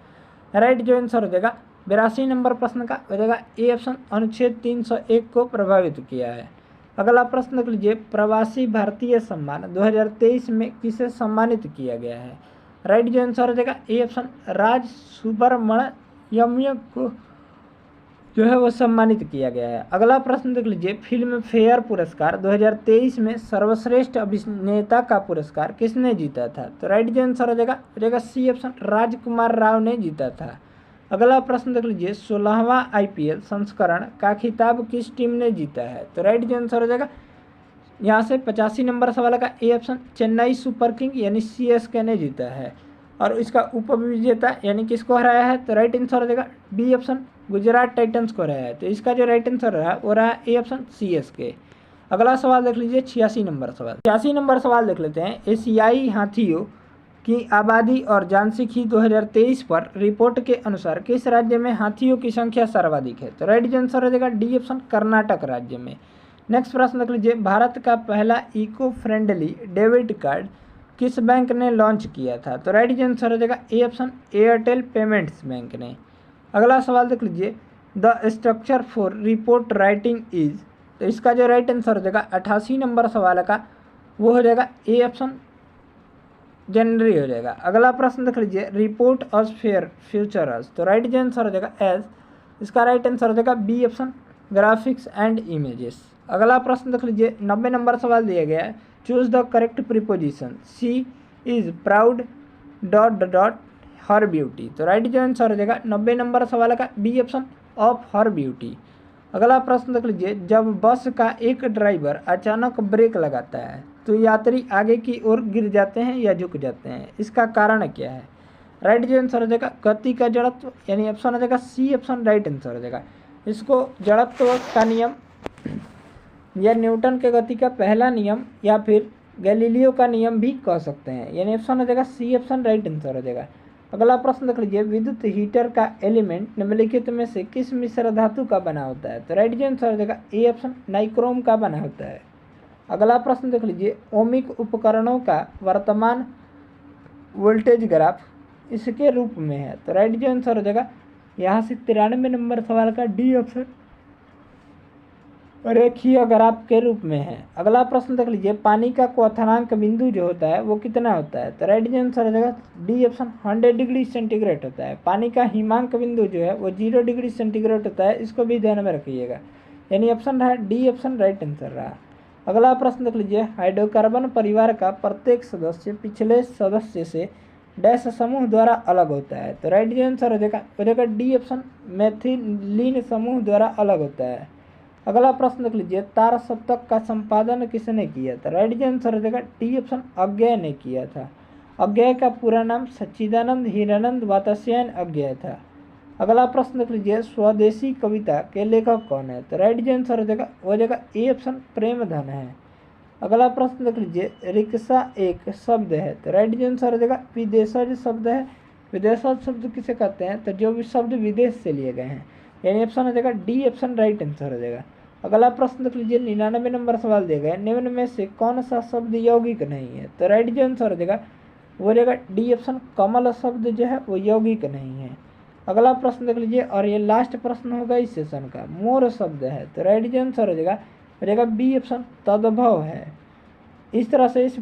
राइट आंसर हो जाएगा 82 नंबर प्रश्न का हो जाएगा ए ऑप्शन, अनुच्छेद 301 को प्रभावित किया है। अगला प्रश्न देख लीजिए प्रवासी भारतीय सम्मान 2023 में किसे सम्मानित किया गया है? राइट आंसर हो जाएगा ए ऑप्शन, राज सुब्रमण्यम को जो है वो सम्मानित किया गया है। अगला प्रश्न देख लीजिए फिल्म फेयर पुरस्कार 2023 में सर्वश्रेष्ठ अभिनेता का पुरस्कार किसने जीता था? तो राइट आंसर हो जाएगा सी ऑप्शन, राजकुमार राव ने जीता था। अगला प्रश्न देख लीजिए 16वां IPL संस्करण का खिताब किस टीम ने जीता है? तो राइट आंसर हो जाएगा यहाँ से 85 नंबर सवाल का A option, Chennai super king यानी CSK ने जीता है। और इसका उपविजेता यानी किसको हराया है? तो राइट आंसर हो जाएगा बी ऑप्शन, गुजरात टाइटंस को हराया है। तो इसका जो राइट आंसर रहा वो रहा ए ऑप्शन, CSK। अगला सवाल देख लीजिए 86 नंबर सवाल। 86 नंबर सवाल देख लेते हैं। एशियाई हाथियों की आबादी और जनसंख्या 2023 पर रिपोर्ट के अनुसार किस राज्य में हाथियों की संख्या सर्वाधिक है? तो राइट आंसर हो जाएगा डी ऑप्शन, कर्नाटक राज्य में। नेक्स्ट प्रश्न देख लीजिए भारत का पहला इको फ्रेंडली डेबिट कार्ड किस बैंक ने लॉन्च किया था? तो राइट आंसर हो जाएगा A option, Airtel payments bank ने। अगला सवाल देख लीजिए the structure for report writing is, तो इसका जो राइट आंसर हो जाएगा 88 नंबर सवाल का वो हो जाएगा ए ऑप्शन, जनवरी हो जाएगा। अगला प्रश्न देख लीजिए रिपोर्ट अस फेयर फ्यूचर अस, तो राइट आंसर हो जाएगा एस, इसका राइट आंसर हो जाएगा B option, graphics and images. अगला प्रश्न देख लीजिए 90 नंबर सवाल दिया गया है। Choose the correct preposition, she is proud dot dot her beauty, तो राइट आंसर हो जाएगा 90 नंबर सवाल का B option, of her beauty. अगला प्रश्न देख लीजिए जब बस का एक ड्राइवर अचानक ब्रेक लगाता है तो यात्री आगे की ओर गिर जाते हैं या झुक जाते हैं, इसका कारण क्या है? राइट आंसर हो जाएगा गति का जड़त्व, यानी ऑप्शन हो जाएगा सी ऑप्शन, राइट आंसर हो जाएगा। इसको जड़त्व का नियम या न्यूटन के गति का पहला नियम या फिर गैलीलियो का नियम भी कह सकते हैं, यानी ऑप्शन हो जाएगा सी ऑप्शन, राइट आंसर हो जाएगा। अगला प्रश्न देख लीजिए विद्युत हीटर का एलिमेंट निम्नलिखित में से किस मिश्र धातु का बना होता है? तो राइट आंसर हो जाएगा ए ऑप्शन, नाइक्रोम का बना होता है। अगला प्रश्न देख लीजिए ओमिक उपकरणों का वर्तमान वोल्टेज ग्राफ इसके रूप में है, तो राइट आंसर हो जाएगा यहाँ से 93 नंबर सवाल का डी ऑप्शन, रेखीय ग्राफ के रूप में है। अगला प्रश्न देख लीजिए पानी का क्वथनांक बिंदु जो होता है वो कितना होता है? तो राइट आंसर हो जाएगा डी ऑप्शन, 100 डिग्री सेंटीग्रेड होता है। पानी का हिमांक बिंदु जो है वो 0 डिग्री सेंटीग्रेड होता है, इसको भी ध्यान में रखिएगा, यानी ऑप्शन रहा डी ऑप्शन, राइट आंसर रहा। अगला प्रश्न देख लीजिए, हाइड्रोकार्बन परिवार का प्रत्येक सदस्य पिछले सदस्य से डैश समूह द्वारा अलग होता है। तो राइट जो आंसर हो जाएगा डी ऑप्शन, मेथिलीन समूह द्वारा अलग होता है। अगला प्रश्न देख लीजिए, तार सप्तक का संपादन किसने किया था। राइट जो आंसर हो जाएगा डी ऑप्शन, अज्ञेय ने किया था। अज्ञेय का पूरा नाम सच्चिदानंद हीरानंद वात्स्यायन अज्ञेय था। अगला प्रश्न देख लीजिए, स्वदेशी कविता के लेखक कौन है। तो राइट जो आंसर हो जाएगा ए ऑप्शन, प्रेमधन है। अगला प्रश्न देख लीजिए, रिक्शा एक शब्द है। तो राइट जो आंसर हो जाएगा विदेशज शब्द है। विदेशज शब्द किसे कहते हैं, तो जो भी शब्द विदेश से लिए गए हैं, यानी ऑप्शन हो जाएगा डी ऑप्शन राइट आंसर हो जाएगा। अगला प्रश्न देख लीजिए, 99 नंबर सवाल दिए गए, निम्न में से कौन सा शब्द यौगिक नहीं है। तो राइट जो आंसर हो जाएगा वो हो जाएगा डी ऑप्शन, कमल शब्द जो है वो यौगिक नहीं है। अगला प्रश्न देख लीजिए, और ये लास्ट प्रश्न होगा इस सेशन का, मोर शब्द है। तो राइट जो आंसर हो जाएगा बी ऑप्शन, तद्भव है। इस तरह से इस